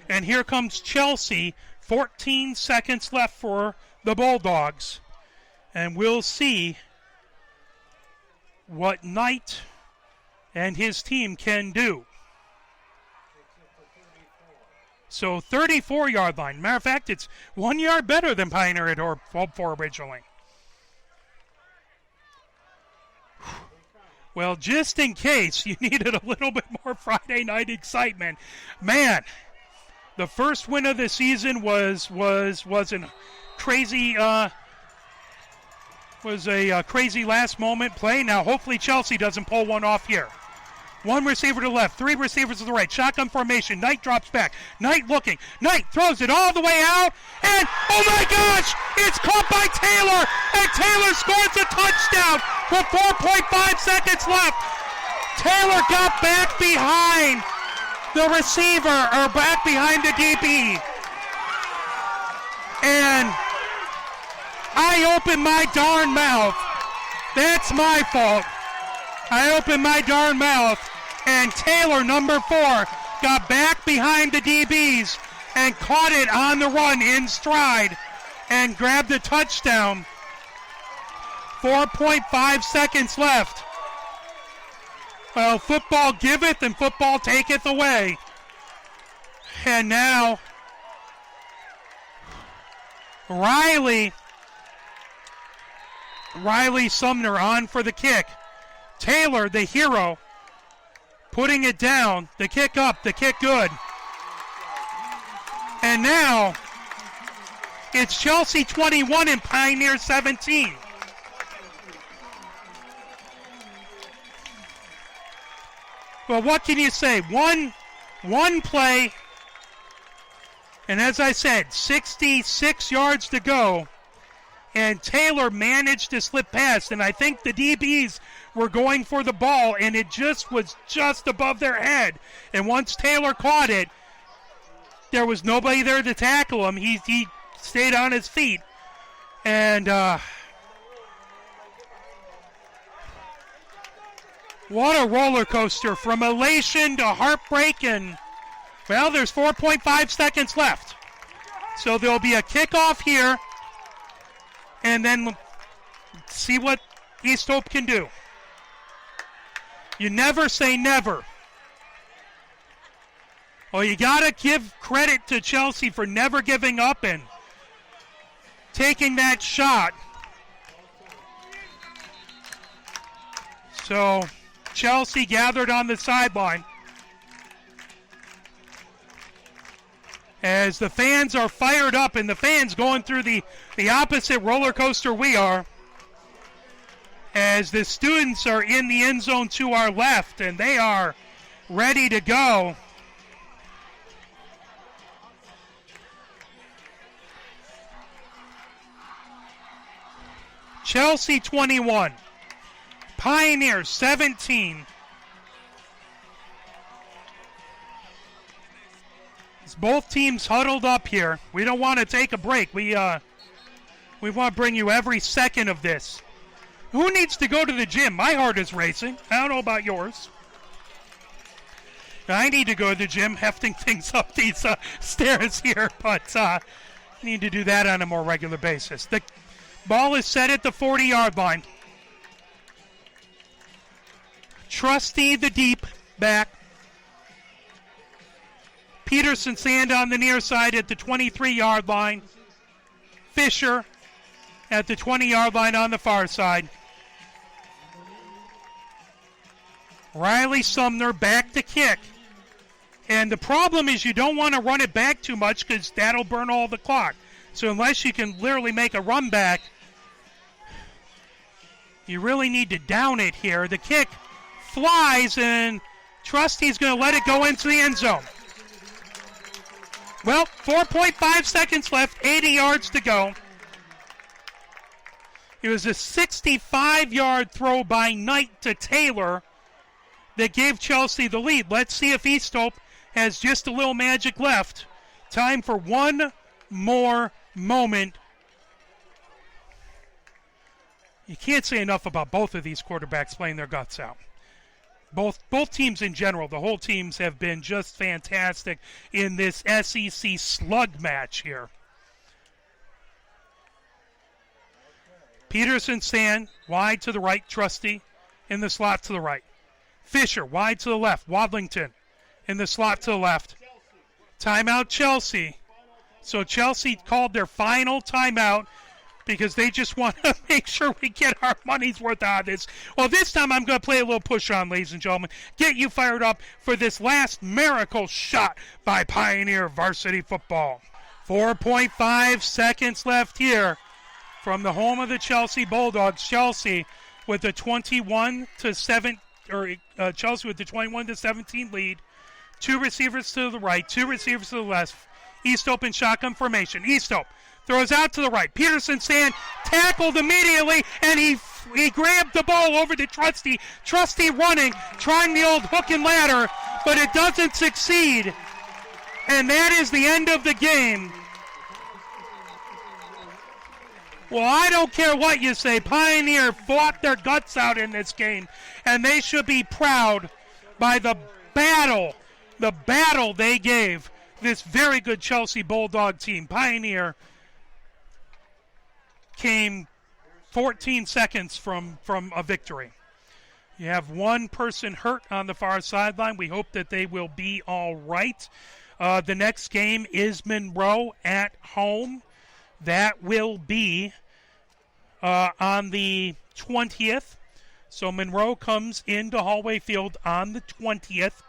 And here comes Chelsea. 14 seconds left for the Bulldogs. And we'll see what Knight and his team can do. So 34-yard line. Matter of fact, it's 1 yard better than Pioneer had hoped for originally. Well, just in case you needed a little bit more Friday night excitement, man, the first win of the season was a crazy crazy last moment play. Now hopefully Chelsea doesn't pull one off here. One receiver to the left, three receivers to the right. Shotgun formation. Knight drops back. Knight looking. Knight throws it all the way out. And, oh my gosh, it's caught by Taylor. And Taylor scores a touchdown with 4.5 seconds left. Taylor got back behind the receiver, or back behind the DB. And I opened my darn mouth. That's my fault. I opened my darn mouth, and Taylor, number 4, got back behind the DBs and caught it on the run in stride and grabbed the touchdown. 4.5 seconds left. Well, football giveth and football taketh away. And now, Riley Sumner on for the kick. Taylor, the hero, putting it down. The kick up, the kick good. And now, it's Chelsea 21 and Pioneer 17. Well, what can you say? One play, and as I said, 66 yards to go, and Taylor managed to slip past, and I think the DBs were going for the ball, and it was just above their head. And once Taylor caught it, there was nobody there to tackle him. He stayed on his feet. And what a roller coaster from elation to heartbreak. And, well, there's 4.5 seconds left. So there'll be a kickoff here, and then see what East Hope can do. You never say never. Well, you got to give credit to Chelsea for never giving up and taking that shot. So Chelsea gathered on the sideline as the fans are fired up, and the fans going through the opposite roller coaster we are, as the students are in the end zone to our left, and they are ready to go. Chelsea 21, Pioneer 17. As both teams huddled up here, we don't want to take a break. We want to bring you every second of this. Who needs to go to the gym? My heart is racing. I don't know about yours. I need to go to the gym, hefting things up these stairs here, but I need to do that on a more regular basis. The ball is set at the 40-yard line. Trusty the deep back. Peterson Sand on the near side at the 23-yard line. Fisher at the 20-yard line on the far side. Riley Sumner back to kick. And the problem is you don't want to run it back too much because that'll burn all the clock. So unless you can literally make a run back, you really need to down it here. The kick flies, and Trusty's going to let it go into the end zone. Well, 4.5 seconds left, 80 yards to go. It was a 65-yard throw by Knight to Taylor that gave Chelsea the lead. Let's see if East Hope has just a little magic left. Time for one more moment. You can't say enough about both of these quarterbacks playing their guts out. Both teams in general, the whole teams have been just fantastic in this SEC slug match here. Peterson stand wide to the right, Trusty in the slot to the right. Fisher wide to the left, Wadlington in the slot to the left. Timeout Chelsea. So Chelsea called their final timeout because they just want to make sure we get our money's worth out of this. Well, this time I'm going to play a little push on, ladies and gentlemen. Get you fired up for this last miracle shot by Pioneer Varsity Football. 4.5 seconds left here from the home of the Chelsea Bulldogs. Chelsea with a 21-7, Chelsea with the 21-17 lead. Two receivers to the right, two receivers to the left. Eastope in shotgun formation. Eastope throws out to the right. Peterson stand tackled immediately, and he grabbed the ball over to Trusty. Trusty running, trying the old hook and ladder, but it doesn't succeed. And that is the end of the game. Well, I don't care what you say. Pioneer fought their guts out in this game, and they should be proud by the battle they gave this very good Chelsea Bulldog team. Pioneer came 14 seconds from a victory. You have one person hurt on the far sideline. We hope that they will be all right. The next game is Monroe at home. That will be on the 20th. So Monroe comes into Hallway Field on the 20th.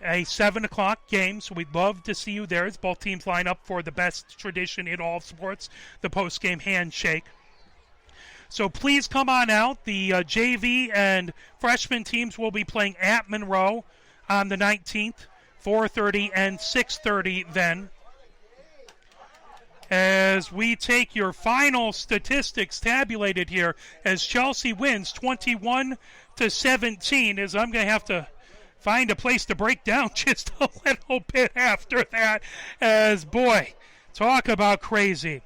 A 7 o'clock game, so we'd love to see you there as both teams line up for the best tradition in all sports, the post-game handshake. So please come on out. The JV and freshman teams will be playing at Monroe on the 19th, 4:30 and 6:30 then. As we take your final statistics tabulated here, as Chelsea wins 21-17, as I'm going to have to find a place to break down just a little bit after that, as boy, talk about crazy.